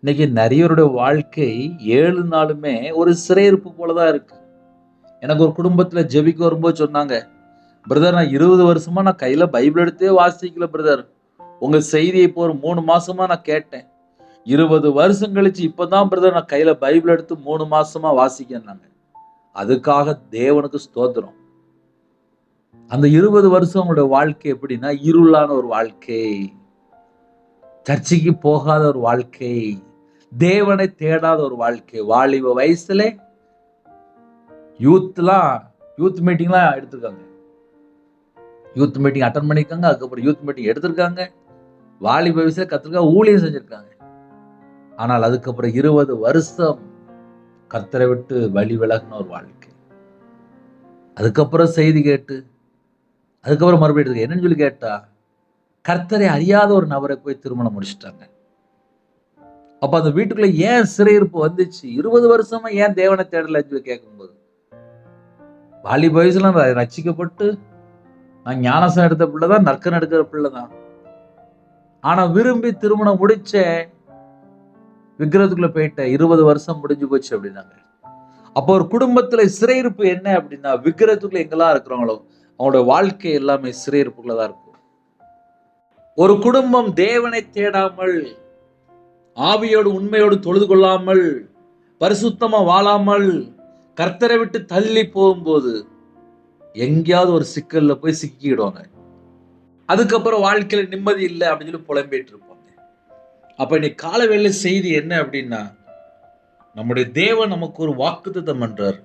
இன்னைக்கு நிறையருடைய வாழ்க்கை 7 நாளுமே ஒரு சிறையிருப்பு போலதான் இருக்கு. எனக்கு ஒரு குடும்பத்துல ஜெபிக்க வரும்போது சொன்னாங்க, பிரதர் நான் 20 வருஷமா நான் கையில பைபிள் எடுத்தே வாசிக்கல பிரதர், உங்க செய்தியை இப்போ ஒரு 3 மாசமா நான் கேட்டேன், 20 வருஷம் கழிச்சு இப்பதான் பிரதர் நான் கையில பைபிள் எடுத்து 3 மாசமா வாசிக்கன்னாங்க. அதுக்காக தேவனுக்கு ஸ்தோத்திரம். அந்த 20 வருஷம் அவங்களுடைய வாழ்க்கை எப்படின்னா, இருளான ஒரு வாழ்க்கை, சர்ச்சைக்கு போகாத ஒரு வாழ்க்கை, தேவனை தேடாத ஒரு வாழ்க்கை. வாலிப வயசுல யூத் மீட்டிங்லாம் எடுத்திருக்காங்க, யூத் மீட்டிங் அட்டன் பண்ணிருக்காங்க, அதுக்கப்புறம் யூத் மீட்டிங் எடுத்திருக்காங்க, வாலிப வயசுல கத்திருக்காங்க, ஊழியம் செஞ்சிருக்காங்க. ஆனால் அதுக்கப்புறம் 20 வருஷம் கர்த்தரை விட்டு வழி விலகின ஒரு வாழ்க்கை. அதுக்கப்புறம் செய்தி கேட்டு, அதுக்கப்புறம் மறுபடியும் என்னன்னு சொல்லி கேட்டா, கர்த்தரை அறியாத ஒரு நபரை போய் திருமணம் முடிச்சுட்டாங்க. அப்ப அந்த வீட்டுக்குள்ள ஏன் சிறையிருப்பு வந்துச்சு, 20 வருஷமா ஏன் தேவனை தேடலன்னு சொல்லி கேட்கும்போது, வாலிப வயசுல ரட்சிக்கப்பட்டு நான் ஞானசம் எடுத்த பிள்ளைதான், நற்கன் எடுக்கிற பிள்ளைதான், ஆனா விரும்பி திருமணம் முடிச்ச விக்கிரத்துக்குள்ள போயிட்ட 20 வருஷம் முடிஞ்சு போச்சு அப்படின்னாங்க. அப்போ ஒரு குடும்பத்துல சிறையிருப்பு என்ன அப்படின்னா, விக்கிரத்துக்குள்ள எங்கெல்லாம் இருக்கிறாங்களோ அவங்களோட வாழ்க்கை எல்லாமே சிறையிருப்புக்குள்ளதான் இருக்கும். ஒரு குடும்பம் தேவனை தேடாமல், ஆவியோடு உண்மையோடு தொழுது கொள்ளாமல், பரிசுத்தமா வாழாமல், கர்த்தரை விட்டு தள்ளி போகும்போது எங்கேயாவது ஒரு சிக்கல்ல போய் சிக்கிடுவாங்க. அதுக்கப்புறம் வாழ்க்கையில நிம்மதி இல்லை அப்படின்னு சொல்லி புலம்பிட்டு இருப்பாங்க. அப்ப இன்னைக்கு காலவேளை செய்தி என்ன அப்படின்னா, நம்முடைய தேவன் நமக்கு ஒரு வாக்குத்தத்தம் பண்றார்.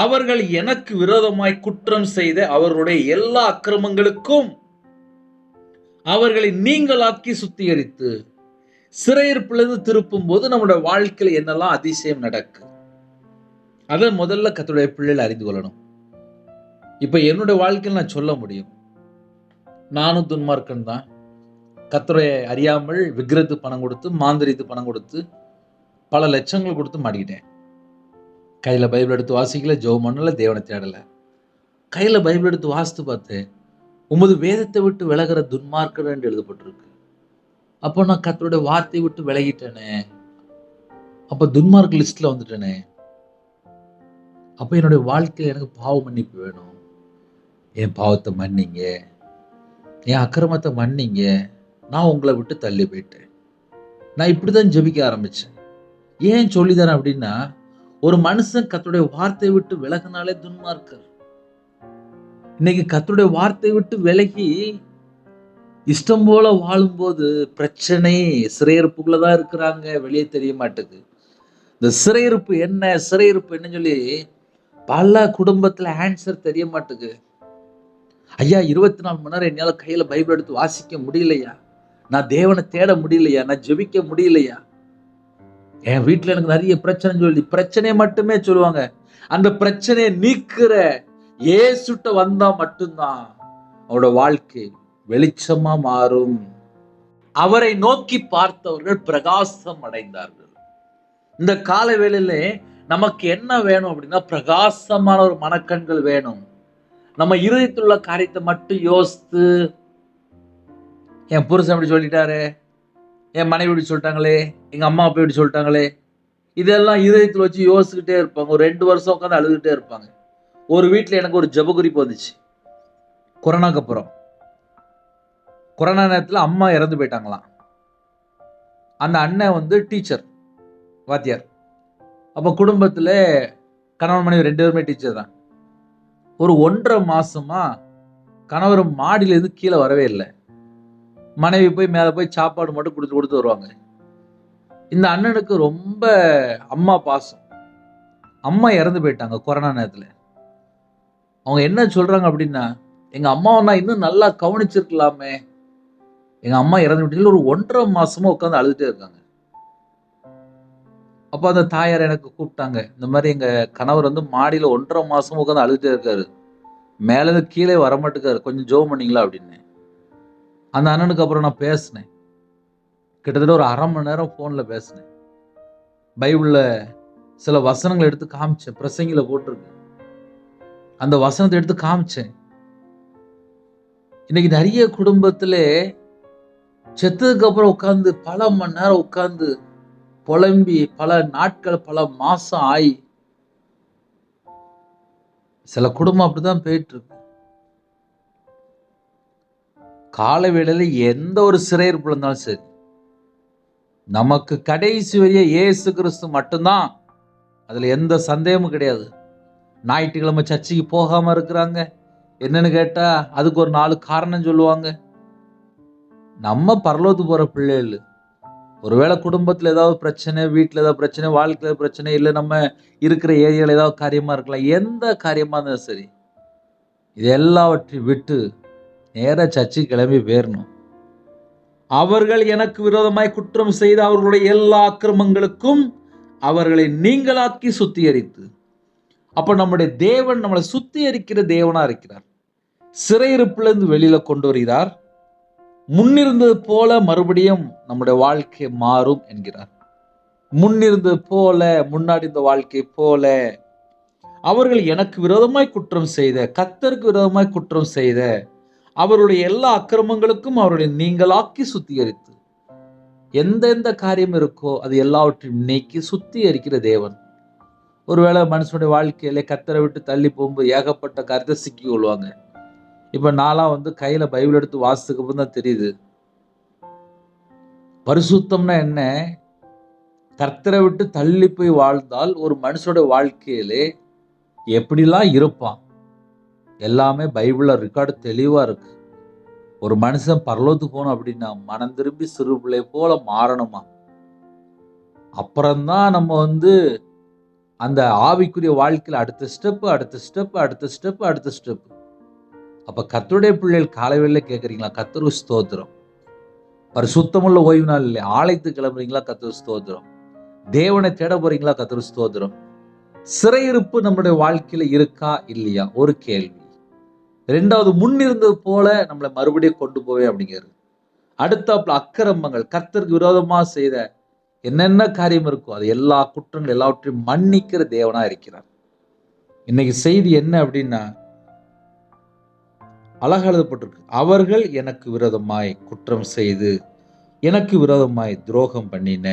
அவர்கள் எனக்கு விரோதமாய் குற்றம் செய்த அவர்களுடைய எல்லா அக்கிரமங்களுக்கும் அவர்களை நீங்களாக்கி சுத்திகரித்து சிறையிருப்பிலிருந்து திருப்பும் போது நம்முடைய வாழ்க்கையில என்னெல்லாம் அதிசயம் நடக்கு, அதை முதல்ல கர்த்தருடைய பிள்ளைகள் அறிந்து கொள்ளணும். இப்ப என்னுடைய வாழ்க்கையில் நான் சொல்ல முடியும், நானும் துன்மார்க்கன் தான். கர்த்தரை அறியாமல் விக்கிரத்து பணம் கொடுத்து, மாந்திரித்து பணம் கொடுத்து, பல லட்சங்கள் கொடுத்து மாட்டிக்கிட்டேன். கையில பைபிள் எடுத்து வாசிக்கல, ஜெபம் பண்ணல, தேவனை தேடல. கையில பைபிள் எடுத்து வாசித்து பார்த்தேன், உமது வேதத்தை விட்டு விலகிற துன்மார்க்கர் என்று எழுதப்பட்டிருக்கு. அப்போ நான் கர்த்தருடைய வார்த்தையை விட்டு விலகிட்டேனே, அப்ப துன்மார்க்க லிஸ்ட்ல வந்துட்டேனே. அப்ப என்னுடைய வாழ்க்கையில எனக்கு பாவ மன்னிப்பு வேணும். என் பாவத்தை மன்னிங்க, என் அக்கிரமத்தை மன்னிங்க, நான் உங்களை விட்டு தள்ளி போயிட்டேன். நான் இப்படிதான் ஜெபிக்க ஆரம்பிச்சேன். ஏன் சொல்லிதரேன் அப்படின்னா, ஒரு மனுஷன் கர்த்தருடைய வார்த்தையை விட்டு விலகினாலே துன்மார்க்கர். இன்னைக்கு கர்த்தருடைய வார்த்தையை விட்டு விலகி இஷ்டம் போல வாழும்போது பிரச்சனை, சிறையிருப்புக்குள்ளதான் இருக்கிறாங்க, வெளியே தெரிய மாட்டேங்குது. இந்த சிறையிருப்பு என்ன, சிறையிருப்பு என்னன்னு சொல்லி பல குடும்பத்துல ஆன்சர் தெரிய மாட்டேங்குது. ஐயா, 24 மணி நேரம் என்னால கையில பைபிள் எடுத்து வாசிக்க முடியலையா, நான் தேவனை தேட முடியலையா, நான் ஜெபிக்க முடியலையா, என் வீட்டுல எனக்கு நிறைய பிரச்சனை சொல்லி பிரச்சனையை மட்டுமே சொல்லுவாங்க. அந்த பிரச்சனையை நீக்கிற இயேசுட்ட வந்தா மட்டும்தான் அவரோட வாழ்க்கை வெளிச்சமா மாறும். அவரை நோக்கி பார்த்தவர்கள் பிரகாசம் அடைந்தார்கள். இந்த கால வேளையில நமக்கு என்ன வேணும் அப்படின்னா, பிரகாசமான ஒரு மனக்கண்கள் வேணும். நம்ம இருதயத்தில் உள்ள காரியத்தை மட்டும் யோசித்து, என் புருஷன் இப்படி சொல்லிட்டாரு, என் மனைவி இப்படி சொல்லிட்டாங்களே, எங்க அம்மா அப்பா இப்படி சொல்லிட்டாங்களே, இதெல்லாம் இருதயத்தில் வச்சு யோசிச்சுக்கிட்டே இருப்பாங்க. ஒரு 2 வருஷம் உட்காந்து அழுதுகிட்டே இருப்பாங்க. ஒரு வீட்டில் எனக்கு ஒரு ஜெப குறிப்பு வந்துச்சு. கொரோனாக்கு அப்புறம், கொரோனா நேரத்தில் அம்மா இறந்து போயிட்டாங்களாம். அந்த அண்ணன் டீச்சர், வாத்தியார். அப்போ குடும்பத்தில் கணவன் மனைவி 2 பேருமே டீச்சர் தான். ஒரு 1.5 மாசமா கணவர் மாடியிலேருந்து கீழே வரவே இல்லை. மனைவி போய் மேலே போய் சாப்பாடு மட்டும் கொடுத்து வருவாங்க. இந்த அண்ணனுக்கு ரொம்ப அம்மா பாசம். அம்மா இறந்து போயிட்டாங்க கொரோனா நேரத்தில். அவங்க என்ன சொல்றாங்க அப்படின்னா, எங்க அம்மாவை நான் இன்னும் நல்லா கவனிச்சிருக்கலாமே, எங்க அம்மா இறந்து விட்டு ஒரு 1.5 மாசமா உட்காந்து அழுதுட்டே இருக்காங்க. அப்ப அந்த தாயார் எனக்கு கூப்பிட்டாங்க, இந்த மாதிரி எங்க கணவர் மாடியில 1.5 மாசமா உட்காந்து அழுதுட்டே இருக்காரு, மேல இருந்து கீழே வரமாட்டுக்காரு, கொஞ்சம் ஜெபம் பண்ணீங்களா அப்படின்னு. அந்த அண்ணனுக்கு அப்புறம் நான் பேசினேன். கிட்டத்தட்ட ஒரு 1/2 மணி நேரம் போன்ல பேசினேன். பைபிள்ல சில வசனங்களை எடுத்து காமிச்சேன், பிரசங்கில போட்டிருக்கு. அந்த வசனத்தை எடுத்து காமிச்சேன். இன்னைக்கு நிறைய குடும்பத்துல செத்ததுக்கு அப்புறம் உட்கார்ந்து பல மணி நேரம் உட்கார்ந்து புலம்பி பல நாட்கள் பல மாசம் ஆகி சில குடும்பம் அப்படிதான் போயிட்டு இருக்கு. கால வேளையில எந்த ஒரு சிறையிருப்புல இருந்தாலும் சரி, நமக்கு கடைசி வரைய இயேசு கிறிஸ்து மட்டும்தான், அதுல எந்த சந்தேகமும் கிடையாது. ஞாயிற்றுக்கிழமை சர்ச்சைக்கு போகாம இருக்கிறாங்க, என்னன்னு கேட்டா அதுக்கு ஒரு 4 காரணம் சொல்லுவாங்க. நம்ம பரலோகத்துக்கு போற பிள்ளைகள், ஒருவேளை குடும்பத்துல ஏதாவது பிரச்சனை, வீட்டுல ஏதாவது பிரச்சனை, வாழ்க்கையில பிரச்சனை, இல்லை நம்ம இருக்கிற ஏரியால ஏதாவது காரியமா இருக்கலாம், எந்த காரியமா இருந்தாலும் சரி, இது எல்லாவற்றையும் விட்டு நேரா சர்ச்சைக்கு கிளம்பி போயிடணும். அவர்கள் எனக்கு விரோதமாய் குற்றம் செய்த அவர்களுடைய எல்லா அக்கிரமங்களுக்கும் அவர்களை நீங்களாக்கி சுத்திகரித்து. அப்ப நம்முடைய தேவன் நம்மளை சுத்திகரிக்கிற தேவனா இருக்கிறார். சிறையிருப்பிலிருந்து வெளியில கொண்டு வருகிறார். முன்னிருந்தது போல மறுபடியும் நம்முடைய வாழ்க்கை மாறும் என்கிறார். முன்னிருந்தது போல, முன்னாடி இந்த வாழ்க்கை போல. அவர்கள் எனக்கு விரோதமாய் குற்றம் செய்த, கர்த்தருக்கு விரோதமாய் குற்றம் செய்த அவருடைய எல்லா அக்கிரமங்களுக்கும் அவர்களை நீங்களாக்கி சுத்திகரித்து, எந்தெந்த காரியம் இருக்கோ அது எல்லாவற்றையும் நீக்கி சுத்திகரிக்கிற தேவன். ஒருவேளை மனுஷனுடைய வாழ்க்கையில கர்த்தரை விட்டு தள்ளி போகும்போது ஏகப்பட்ட கருத்தை சிக்கி கொள்வாங்க. இப்ப நான்லாம் கையில பைபிள் எடுத்து வாசித்துக்கு தான் தெரியுது, பரிசுத்தம்னா என்ன. கர்த்தரை விட்டு தள்ளி போய் வாழ்ந்தால் ஒரு மனுஷனுடைய வாழ்க்கையிலே எப்படிலாம் இருப்பான், எல்லாமே பைபிள்ல ரெக்கார்டு தெளிவா இருக்கு. ஒரு மனுஷன் பரலோகத்துக்கு போகணும் அப்படின்னா மனம் திரும்பி சிறு பிள்ளை போல மாறணுமா. அப்புறம்தான் நம்ம அந்த ஆவிக்குரிய வாழ்க்கையில அடுத்த ஸ்டெப் அடுத்த ஸ்டெப் அடுத்த ஸ்டெப் அடுத்த ஸ்டெப். அப்ப கர்த்தருடைய பிள்ளைகள் காலைவேளையில கேட்கறீங்களா? கர்த்தருக்கு ஸ்தோத்திரம். பரிசுத்தமுள்ள ஓய்வு நாள் இல்லை, ஆலயத்துக்கு கிளம்புறீங்களா? கர்த்தருக்கு ஸ்தோத்திரம். தேவனை தேட போறீங்களா? கர்த்தருக்கு ஸ்தோத்திரம். சிறையிருப்பு நம்முடைய வாழ்க்கையில இருக்கா இல்லையா? ஒரு கேள்வி. இரண்டாவது, முன் இருந்தது போல நம்மளை மறுபடியும் கொண்டு போவே அப்படிங்கிறது. அடுத்தாப்புல அக்கிரமங்கள், கர்த்தருக்கு விரோதமா செய்த என்னென்ன காரியம் இருக்கோ அது எல்லா குற்றங்கள் எல்லாவற்றையும் மன்னிக்கிற தேவனா இருக்கிறார். இன்னைக்கு செய்தி என்ன அப்படின்னா, அழகா எழுதப்பட்டிருக்கு. அவர்கள் எனக்கு விரோதமாய் குற்றம் செய்து எனக்கு விரோதமாய் துரோகம் பண்ணின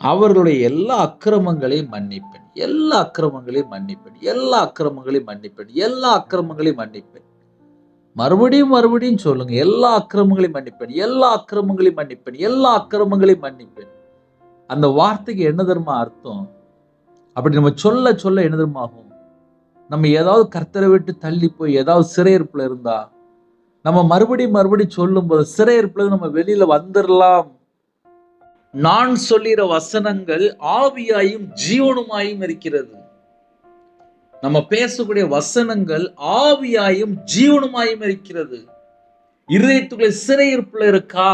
அவர்களுடைய எல்லா அக்கிரமங்களையும் மன்னிப்பேன், எல்லா அக்கிரமங்களையும் மன்னிப்பேன், எல்லா அக்கிரமங்களையும் மன்னிப்பேன், எல்லா அக்கிரமங்களையும் மன்னிப்பேன். மறுபடியும் மறுபடியும் சொல்லுங்க. எல்லா அக்கிரமங்களையும் மன்னிப்பேன், எல்லா அக்கிரமங்களையும் மன்னிப்பேன், எல்லா அக்கிரமங்களையும் மன்னிப்பேன். அந்த வார்த்தைக்கு என்ன தெரியுமா அர்த்தம்? அப்படி நம்ம சொல்ல சொல்ல என்ன தெரியுமா ஆகும்? நம்ம ஏதாவது கர்த்தரை விட்டு தள்ளி போய் ஏதாவது சிறையிருப்புல இருந்தா நம்ம மறுபடியும் மறுபடியும் சொல்லும் போது சிறையிருப்புல நம்ம வெளியில வந்துடலாம். நான் சொல்லிற வசனங்கள் ஆவியாயும் ஜீவனுமாயும் இருக்கிறது. நம்ம பேசக்கூடிய வசனங்கள் ஆவியாயும் ஜீவனுமாயும் இருக்கிறது. இருதயத்துக்குள்ள சிறையிருப்புல இருக்கா?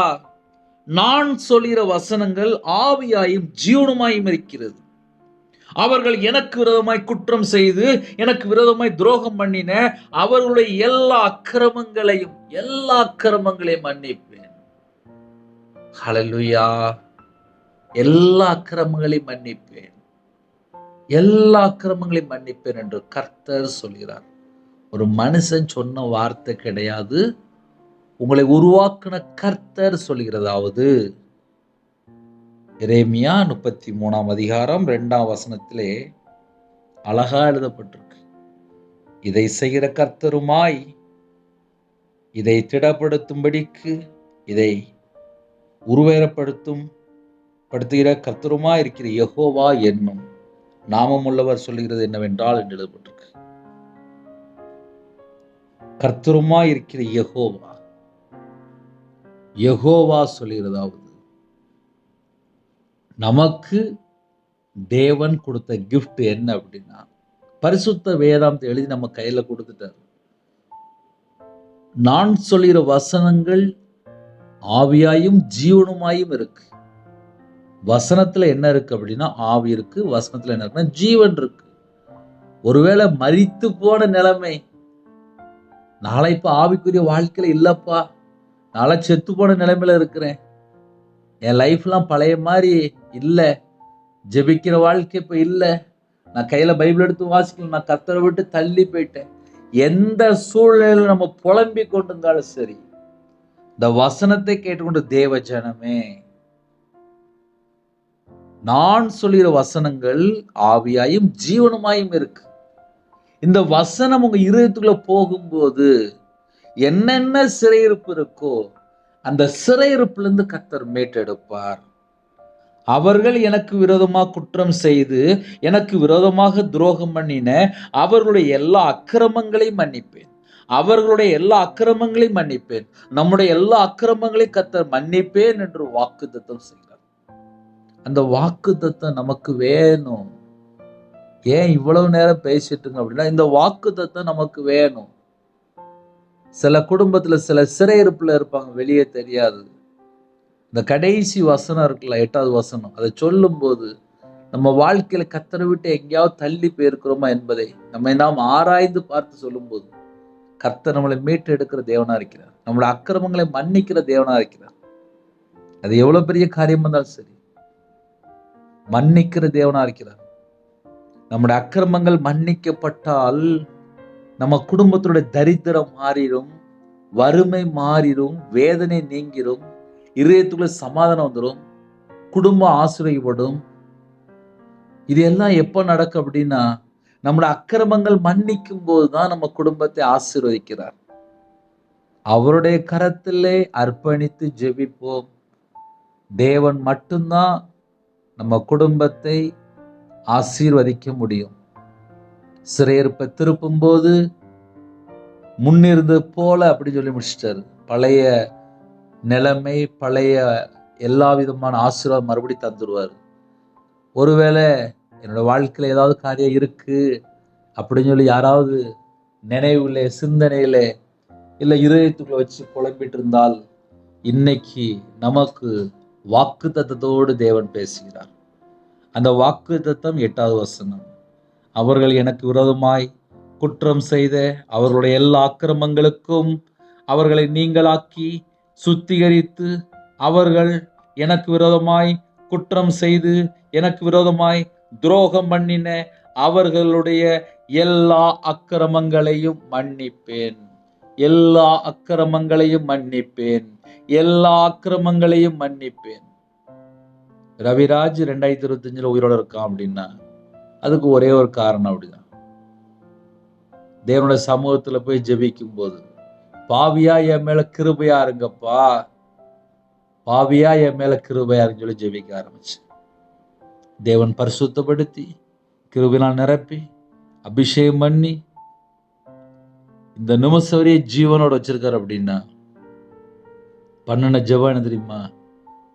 நான் சொல்லிற வசனங்கள் ஆவியாயும் ஜீவனுமாயும் இருக்கிறது. அவர்கள் எனக்கு விரோதமாய் குற்றம் செய்து எனக்கு விரோதமாய் துரோகம் பண்ணின அவர்களுடைய எல்லா அக்கிரமங்களையும் மன்னிப்பேன். ஹல்லேலூயா. எல்லா அக்கிரமங்களையும் மன்னிப்பேன், எல்லா அக்கிரமங்களையும் மன்னிப்பேன் என்று கர்த்தர் சொல்கிறார். ஒரு மனுஷன் சொன்ன வார்த்தை கிடையாது. உங்களை உருவாக்கின கர்த்தர் சொல்கிறதாவது. எரேமியா 33ஆம் அதிகாரம் 2ஆம் வசனத்திலே அழகா எழுதப்பட்டிருக்கு. இதை செய்கிற கர்த்தருமாய் இதை திடப்படுத்தும்படிக்கு இதை உருவேறப்படுத்துகிற கர்த்தருமாய் இருக்கிற யெகோவா என்னும் நாமமுள்ளவர் சொல்லுகிறது என்னவென்றால் என்று எழுதப்பட்டிருக்கு. கர்த்தருமாய் இருக்கிற யெகோவா சொல்லுகிறதாவது, நமக்கு தேவன் கொடுத்த கிஃப்ட் என்ன அப்படின்னா, பரிசுத்த வேதாந்தத்தை எழுதி நம்ம கையில கொடுத்துட்டார். நான் சொல்லுகிற வசனங்கள் ஆவியாயும் ஜீவனுமாயும் இருக்கு. வசனத்துல என்ன இருக்கு அப்படின்னா ஆவி இருக்கு, வசனத்துல என்ன இருக்குன்னா ஜீவன் இருக்கு. ஒருவேளை மரித்து போன நிலைமை, நாளை இப்ப ஆவிக்குரிய வாழ்க்கையில இல்லப்பா, நாளை செத்து போன நிலைமையில இருக்கிறேன், என் லைஃப்லாம் பழைய மாதிரி இல்லை, ஜெபிக்கிற வாழ்க்கை இப்ப இல்லை, நான் கையில பைபிள் எடுத்து வாசிக்கல, நான் கர்த்தரை விட்டு தள்ளி போயிட்டேன். எந்த சூழ்நிலையில நம்ம புலம்பி கொண்டிருந்தாலும் சரி, இந்த வசனத்தை கேட்டுக்கொண்டு தேவ ஜனமே, நான் சொல்லுகிற வசனங்கள் ஆவியாயும் ஜீவனுமாயும் இருக்கு. இந்த வசனம் உங்க இருதயத்துக்குள்ள போகும்போது என்னென்ன சிறையிருப்பு இருக்கோ அந்த சிறையிருப்புல இருந்து கர்த்தர் மீட்டெடுப்பார். அவர்கள் எனக்கு விரோதமாக குற்றம் செய்து எனக்கு விரோதமாக துரோகம் பண்ணின அவர்களுடைய எல்லா அக்கிரமங்களையும் மன்னிப்பேன், அவர்களுடைய எல்லா அக்கிரமங்களையும் மன்னிப்பேன், நம்முடைய எல்லா அக்கிரமங்களையும் கர்த்தர் மன்னிப்பேன் என்று வாக்குத்தத்தம் செய்கிறார். அந்த வாக்குத்தத்தம் நமக்கு வேணும். ஏன் இவ்வளவு நேரம் பேசிட்டுங்க அப்படின்னா, இந்த வாக்குத்தத்தம் நமக்கு வேணும். சில குடும்பத்துல சில சிறையிருப்புல இருப்பாங்க, வெளியே தெரியாது. இந்த கடைசி வசனம் இருக்குல்ல, 8வது வசனம், அதை சொல்லும் போது நம்ம வாழ்க்கையில கர்த்தரை விட்டு எங்கேயாவது தள்ளி போயிருக்கிறோமா என்பதை நாம் ஆராய்ந்து பார்த்து சொல்லும் போது கர்த்தர் நம்மளை மீட்டு எடுக்கிற தேவனா இருக்கிறார். நம்மளோட அக்கிரமங்களை மன்னிக்கிற தேவனா இருக்கிறார். அது எவ்வளவு பெரிய காரியம் இருந்தாலும் சரி, மன்னிக்கிற தேவனா இருக்கிறார். நம்முடைய அக்கிரமங்கள் மன்னிக்கப்பட்டால் நம்ம குடும்பத்தினுடைய தரித்திரம் மாறிடும், வறுமை மாறிடும், வேதனை நீங்கிடும், இதயத்துக்குள்ள சமாதானம் வந்துடும், குடும்பம் ஆசீர்வதிக்கப்படும். இது எல்லாம் எப்ப நடக்கும் அப்படின்னா, நம்முடைய அக்கிரமங்கள் மன்னிக்கும் போதுதான் நம்ம குடும்பத்தை ஆசீர்வதிக்கிறார். அவருடைய கரத்திலே அர்ப்பணித்து ஜெபிப்போம். தேவன் மட்டும்தான் நம்ம குடும்பத்தை ஆசீர்வதிக்க முடியும். சிறையிருப்பை திருப்பும் போது முன்னிருந்தது போல அப்படி சொல்லி முடிச்சிட்டாரு. பழைய நிலைமை, பழைய எல்லா விதமான ஆசீர்வாதம் மறுபடி தந்துடுவார். ஒருவேளை என்னோட வாழ்க்கையில் ஏதாவது காரியம் இருக்கு அப்படின்னு சொல்லி யாராவது நினைவுல, சிந்தனையில, இல்லை இதயத்துக்குள்ள வச்சு குழம்பிட்டு இருந்தால், இன்னைக்கு நமக்கு வாக்கு தத்தத்தோடு தேவன் பேசுகிறார். அந்த வாக்கு தத்தம் 8வது வசனம். அவர்கள் எனக்கு விரோதமாய் குற்றம் செய்த அவர்களுடைய எல்லா அக்கிரமங்களுக்கும் அவர்களை நீங்களாக்கி சுத்திகரித்து, அவர்கள் எனக்கு விரோதமாய் குற்றம் செய்து எனக்கு விரோதமாய் துரோகம் பண்ணின அவர்களுடைய எல்லா அக்கிரமங்களையும் மன்னிப்பேன், எல்லா அக்கிரமங்களையும் மன்னிப்பேன், எல்லா அக்கிரமங்களையும் மன்னிப்பேன். ரவிராஜ் 2025 உயிரோட இருக்கான் அப்படின்னா அதுக்கு ஒரே ஒரு காரணம். அப்படிதான் தேவனுடைய சமூகத்துல போய் ஜெபிக்கும் போது, பாவியா என் மேல கிருபையா இருங்கப்பா, பாவியா என் மேல கிருபையா இருன்னு சொல்லி ஜெபிக்க ஆரம்பிச்சு, தேவன் பரிசுத்தப்படுத்தி கிருபையினால் நிரப்பி அபிஷேகம் பண்ணி இந்த நிமிஷம் வரையே ஜீவனோட வச்சிருக்காரு. அப்படின்னா பண்ணின ஜெபம் என்ன தெரியுமா?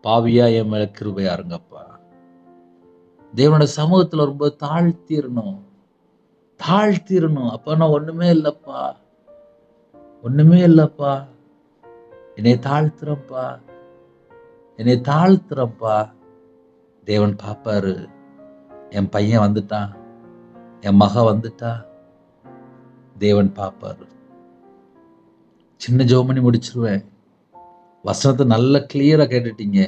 பாவியா என் மேல கிருபையா இருங்கப்பா. தேவனோட சமூகத்துல ரொம்ப தாழ்த்திரணும். அப்ப நான் ஒண்ணுமே இல்லப்பா, ஒண்ணுமே இல்லப்பா, என்னை தாழ்த்துறப்பா. தேவன் பாப்பாரு, என் பையன் வந்துட்டான், என் மக வந்துட்டா, தேவன் பாப்பாரு. சின்ன ஜெபம் பண்ணி முடிச்சிருவேன். வசனத்தை நல்ல கிளியரா கேட்டுட்டீங்க.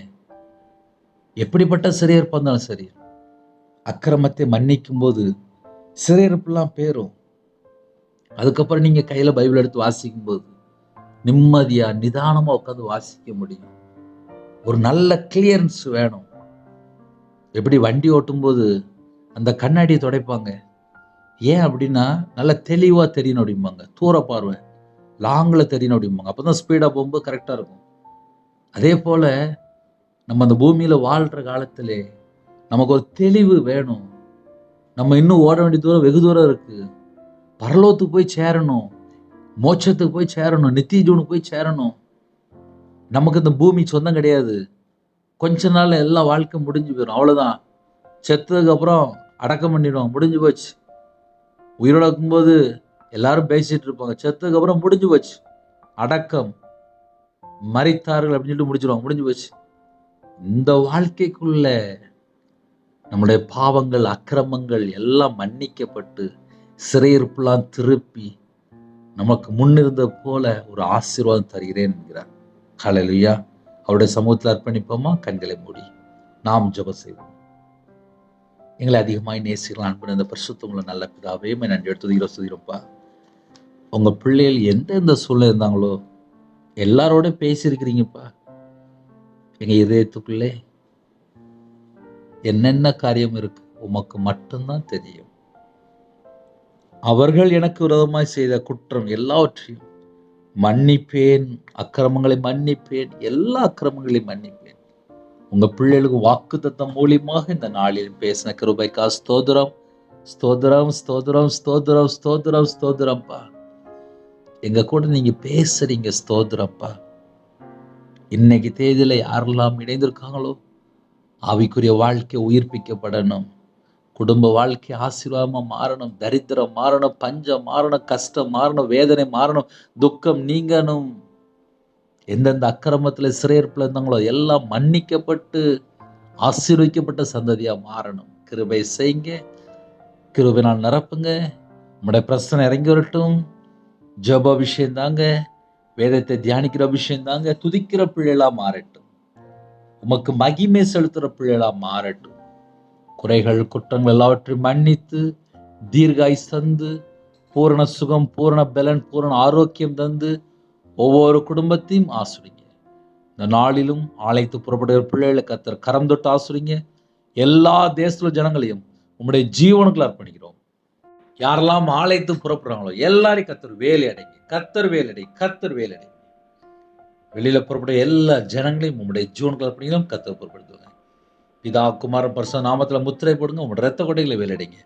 எப்படிப்பட்ட சிறையிருப்பா இருந்தாலும் சரி, அக்கிரமத்தை மன்னிக்கும் போது சிறையிருப்பெல்லாம் பேரும். அதுக்கப்புறம் நீங்க கையில பைபிள் எடுத்து வாசிக்கும் போது நிம்மதியா நிதானமா உட்காந்து வாசிக்க முடியும். ஒரு நல்ல கிளியரன்ஸ் வேணும். எப்படி வண்டி ஓட்டும் போது அந்த கண்ணாடியை துடைப்பாங்க, ஏன் அப்படின்னா நல்ல தெளிவா தெரியணும் அப்படிம்பாங்க, தூர பார்வை லாங்ல தெரியணும் அப்படிம்பாங்க, அப்பதான் ஸ்பீடா போகும்போது கரெக்டா இருக்கும். அதே போல நம்ம அந்த பூமியில வாழ்ற காலத்திலே நமக்கு ஒரு தெளிவு வேணும். நம்ம இன்னும் ஓட வேண்டிய தூரம் வெகு தூரம் இருக்கு. பரலோகத்துக்கு போய் சேரணும், மோட்சத்துக்கு போய் சேரணும், நித்திய ஜீவனுக்கு போய் சேரணும். நமக்கு இந்த பூமி சொந்தம் கிடையாது. கொஞ்ச நாள்ல எல்லா வாழ்க்கை முடிஞ்சு போயிடும், அவ்வளவுதான். செத்ததுக்கு அப்புறம் அடக்கம் பண்ணிடுவோம், முடிஞ்சு போச்சு. உயிரோட இருக்கும்போது எல்லாரும் பேசிட்டு இருப்பாங்க, செத்ததுக்கு அப்புறம் முடிஞ்சு போச்சு, அடக்கம், மரித்தார்கள் அப்படின்னு சொல்லிட்டு முடிச்சிருவாங்க, முடிஞ்சு போச்சு. இந்த வாழ்க்கைக்குள்ள நம்முடைய பாவங்கள், அக்கிரமங்கள் எல்லாம் மன்னிக்கப்பட்டு சிறையிருப்பெல்லாம் திருப்பி நமக்கு முன்னிருந்த போல ஒரு ஆசீர்வாதம் தருகிறேன் என்கிறார். ஹல்லேலூயா. அவருடைய சமூகத்தில் அர்ப்பணிப்போமா? கண்களை மூடி நாம் ஜெபம் செய்வோம். எங்களை அதிகமாய் நேசிக்கலாம் அன்பு இந்த பரிசுத்தமுள்ள நல்ல பிதாவே, நன்றி எடுத்துகிறோம்ப்பா. உங்க பிள்ளைகள் எந்தெந்த சூழ்நிலை இருந்தாங்களோ எல்லாரோட பேசியிருக்கிறீங்கப்பா. எங்க இதயத்துக்குள்ளே என்னென்ன காரியம் இருக்கு உமக்கு மட்டும்தான் தெரியும். அவர்கள் எனக்கு விரோதமாய் செய்த குற்றம் எல்லாவற்றையும் மன்னிப்பேன், அக்கிரமங்களை மன்னிப்பேன், எல்லா அக்கிரமங்களையும் மன்னிப்பேன். உங்க பிள்ளைகளுக்கு வாக்குத்தத்தம் மூலியமாக இந்த நாளில் பேசின கிருபைக்கா ஸ்தோத்திரம், ஸ்தோத்திரம், ஸ்தோத்திரம், ஸ்தோத்திரம், ஸ்தோத்திரம், ஸ்தோத்திரம்ப்பா. எங்க கூட நீங்க பேசுறீங்க, ஸ்தோத்திரம்ப்பா. இன்னைக்கு தேதியில யாரெல்லாம் இணைந்திருக்காங்களோ ஆவிக்குரிய வாழ்க்கை உயிர்ப்பிக்கப்படணும், குடும்ப வாழ்க்கை ஆசீர்வாதமா மாறணும், தரித்திரம் மாறணும், பஞ்சம் மாறணும், கஷ்டம் மாறணும், வேதனை மாறணும், துக்கம் நீங்கணும். எந்தெந்த அக்கிரமத்துல சிறையிருப்புல இருந்தாங்களோ எல்லாம் மன்னிக்கப்பட்டு ஆசீர்வதிக்கப்பட்ட சந்ததியா மாறணும். கிருபை செய்யுங்க, கிருபையினால் நிரப்புங்க. நம்முடைய பிரச்சனை இறங்கி வரட்டும். ஜெப அபிஷேகம் தாங்க, வேதத்தை தியானிக்கிற அபிஷேகம் தாங்க, துதிக்கிற பிள்ளைகளா மாறட்டும், உமக்கு மகிமை செலுத்துற பிள்ளைகளா மாறட்டும். குறைகள் குற்றங்கள் எல்லாவற்றையும் மன்னித்து தீர்காய் தந்து பூரண சுகம், பூரண பலன், பூரண ஆரோக்கியம் தந்து ஒவ்வொரு குடும்பத்தையும் ஆசிரிங்க. இந்த நாளிலும் ஆலயத்து புறப்படுகிற பிள்ளைகளை கர்த்தர் கரம் தொட்டு ஆசிரிங்க. எல்லா தேசத்துல ஜனங்களையும் உம்முடைய ஜீவனுக்குள்ள அர்ப்பணிக்கிறோம். யாரெல்லாம் ஆலயத்து புறப்படுறாங்களோ எல்லாரையும் கர்த்தர் வேலை அடைங்க, கர்த்தர் வேலடை, கர்த்தர் வேலடை. வெளியில புறப்பட எல்லா ஜனங்களையும் உம்முடைய ஜீவனுக்குள்ள அர்ப்பணிக்கிறோம். கர்த்தர் புறப்படுத்துவாங்க. பிதா குமாரன் பரிசுத்த நாமத்துல முத்திரை போடுங்க. உங்களுடைய ரத்த கொடைகளை வேலடைங்க.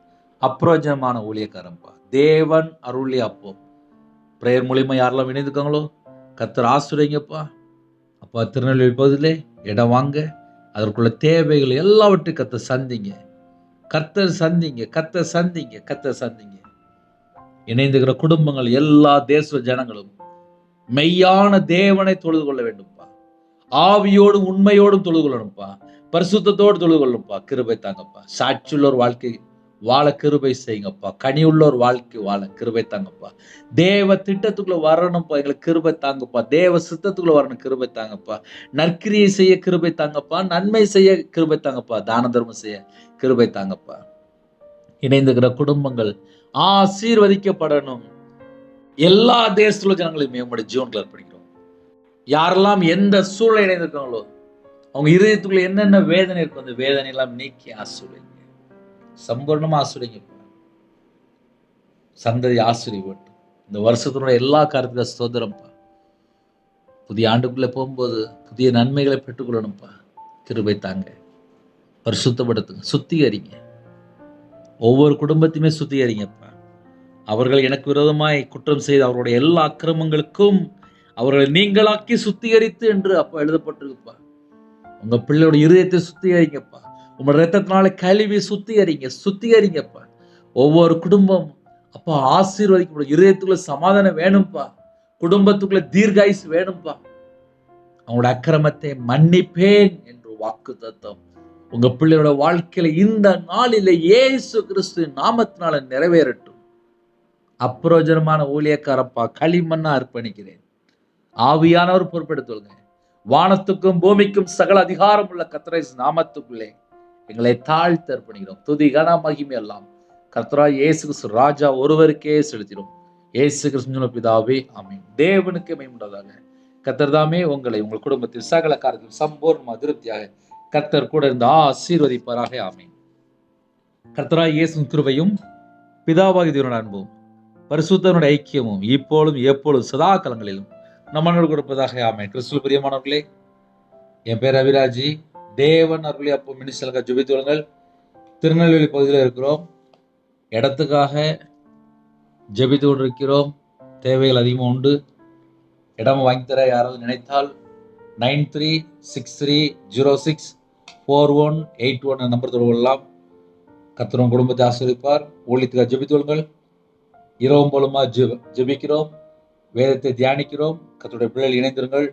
அப்பிரயோஜனமான ஊழியக்காரன்பா, தேவன் அருளி அப்போ பிரேயர் மூலியமா யாரெல்லாம் இணைந்துக்காங்களோ கர்த்தர் ஆசீர்வதிங்கப்பா. அப்பா திருநெல்வேலி பகுதியிலே இடம் வாங்க, அதற்குள்ள தேவைகள் எல்லாவற்றையும் கர்த்தர் சந்திங்க, கர்த்தர் சந்திங்க, கர்த்தர் சந்திங்க, கர்த்தர் சந்திங்க. இணைந்துகிற குடும்பங்கள் எல்லா தேச ஜனங்களும் மெய்யான தேவனை தொழுது கொள்ள வேண்டும்ப்பா. ஆவியோடும் உண்மையோடும் தொழுது கொள்ளணும்ப்பா. பரிசுத்தத்தோடு தொழுது கொள்ளணும்ப்பா. கிருபை தாங்கப்பா. சாட்சியுள்ள ஒரு வாழ்க்கை வாழ கிருபை செய்யுங்கப்பா. கனியுள்ள ஒரு வாழ்க்கை வாழ கிருபை தாங்கப்பா. தேவ திட்டத்துக்குள்ள வரணும்ப்பா. எங்களுக்கு கிருபை தாங்கப்பா. தேவ சித்தத்துக்குள்ள வரணும், கிருபை தாங்கப்பா. நற்கிரியை செய்ய கிருபை தாங்கப்பா. நன்மை செய்ய கிருபை தாங்கப்பா. தான தர்மம் செய்ய கிருபை தாங்கப்பா. இணைந்துகிற குடும்பங்கள் ஆசீர்வதிக்கப்படணும். எல்லா தேசத்துல ஜனங்களையும் உங்களுடைய ஜீவன்களை அர்ப்பணிக்கிறோம். யாரெல்லாம் எந்த சூழ்நிலை இணைந்திருக்காங்களோ அவங்க இருதயத்துக்குள்ள என்னென்ன வேதனை இருக்கும், அந்த வேதனை எல்லாம் நீக்கி ஆசீர்வதிங்க, சம்பூர்ணமா ஆசீர்வதிங்கப்பா. சந்ததி ஆசீர்வதிக்கட்டும். இந்த வருஷத்தினுடைய எல்லா காரியத்துக்கும் ஸ்தோத்திரம்ப்பா. புதிய ஆண்டுக்குள்ள போகும்போது புதிய நன்மைகளை பெற்றுக்கொள்ளணும்ப்பா. கிருபை தாங்க, பரிசுத்தப்படுத்துங்க, சுத்திகரிங்க. ஒவ்வொரு குடும்பத்தையுமே சுத்திகரிங்கப்பா. அவர்கள் எனக்கு விரோதமாய் குற்றம் செய்து அவருடைய எல்லா அக்கிரமங்களுக்கும் அவர்களை நீங்களாக்கி சுத்திகரித்து என்று அப்பா எழுதப்பட்டிருக்குப்பா. உங்க பிள்ளையோட இருதயத்தை சுத்திகரிங்கப்பா. உங்க ரத்தத்தினால கழுவி சுத்திகரிங்கப்பா. ஒவ்வொரு குடும்பம் அப்பா ஆசீர்வதிக்கப்படும். இருதயத்துக்குள்ள சமாதானம் வேணும்ப்பா. குடும்பத்துக்குள்ள தீர்காயுசு வேணும்ப்பா. அவங்களோட அக்கிரமத்தை மன்னிப்பேன் என்று வாக்கு தத்தம் உங்க பிள்ளையோட வாழ்க்கையில இந்த நாளில இயேசு கிறிஸ்து நாமத்தினால நிறைவேறட்டும். அப்பிரோஜனமான ஊழியக்காரப்பா, களிமண்ணா அர்ப்பணிக்கிறேன். ஆவியானவர் பொறுப்பெடுத்துங்க. வானத்துக்கும் பூமிக்கும் சகல அதிகாரம் உள்ள கர்த்தரின் நாமத்துக்குள்ளே எங்களை தாழ்த்தி அர்ப்பணிக்கிறோம். துதி கன மகிமை எல்லாம் கர்த்தராகிய இயேசு கிறிஸ்து ராஜா ஒருவருக்கே செலுத்திடும். இயேசு கிறிஸ்து பிதாவே, ஆமென். தேவனுக்கு மகிமை உண்டாதாக. கர்த்தர் தாமே உங்களை உங்கள் குடும்பத்தில் சகல காரியத்தில் சம்பூர்ண திருப்தியாக கர்த்தர் கூட இருந்து ஆசீர்வதிப்பாராக. ஆமென். கர்த்தராகிய இயேசுவின் கிருபையும் பிதாவாகிய தேவனுடைய அன்பும் பரிசுத்தனுடைய ஐக்கியமும் இப்பொழுதும் எப்பொழுதும் சதா காலங்களிலும் நம்மளோடு கொடுப்பதாக. ஆமென். கிறிஸ்துவில் பிரியமானவர்களே, என் பேர் அபிராஜி. தேவன் அருளி அப்போ மினிஸ்டலுக்காக ஜெபித்துள்ளுங்கள். திருநெல்வேலி பகுதியில் இருக்கிறோம். இடத்துக்காக ஜெபித்து கொண்டிருக்கிறோம். தேவைகள் அதிகமாக உண்டு. இடம் வாங்கி தர யாராவது நினைத்தால் 9363064181 நம்பர் தொடர்பு கொள்ளலாம். கர்த்தர் குடும்பத்தை ஆசீர்வதிப்பார். ஊழியத்துக்காக ஜெபித்துள்ளுங்கள். இரவும் போலுமா ஜெபிக்கிறோம், வேதத்தை தியானிக்கிறோம். கர்த்தருடைய பிள்ளைகள் இணைந்திருங்கள்.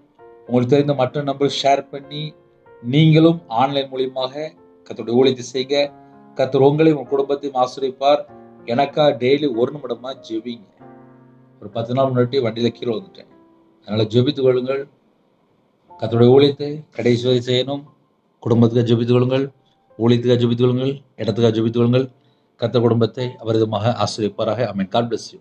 உங்களுக்கு தெரிந்த மற்ற நம்பர் ஷேர் பண்ணி நீங்களும் ஆன்லைன் மூலியமாக கர்த்தருடைய ஊழியத்தை செய்யுங்க. கர்த்தர் உங்களையும் உங்கள் குடும்பத்தையும் ஆசீர்வதிப்பார். எனக்கா டெய்லி 1 நிமிடமா ஜெபிங்க. ஒரு 10 நாள் முன்னாடி வண்டியில கீழே வந்துட்டேன். அதனால ஜெபித்துக் கொள்ளுங்கள். கர்த்தருடைய ஊழியத்தை கடைசி வரை செய்யணும். குடும்பத்துக்காக ஜெபித்துக் கொள்ளுங்கள், ஊழியத்துக்காக ஜெபித்துக் கொள்ளுங்கள், இடத்துக்காக ஜெபித்துக் கொள்ளுங்கள். கர்த்தர் குடும்பத்தை அவரிதமாக ஆசீர்வதிப்பாராக. ஆமென். God bless you.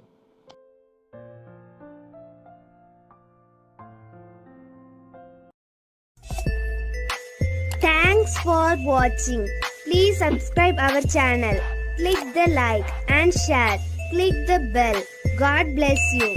Thanks for watching. Please subscribe our channel. Click the like and share. Click the bell. God bless you.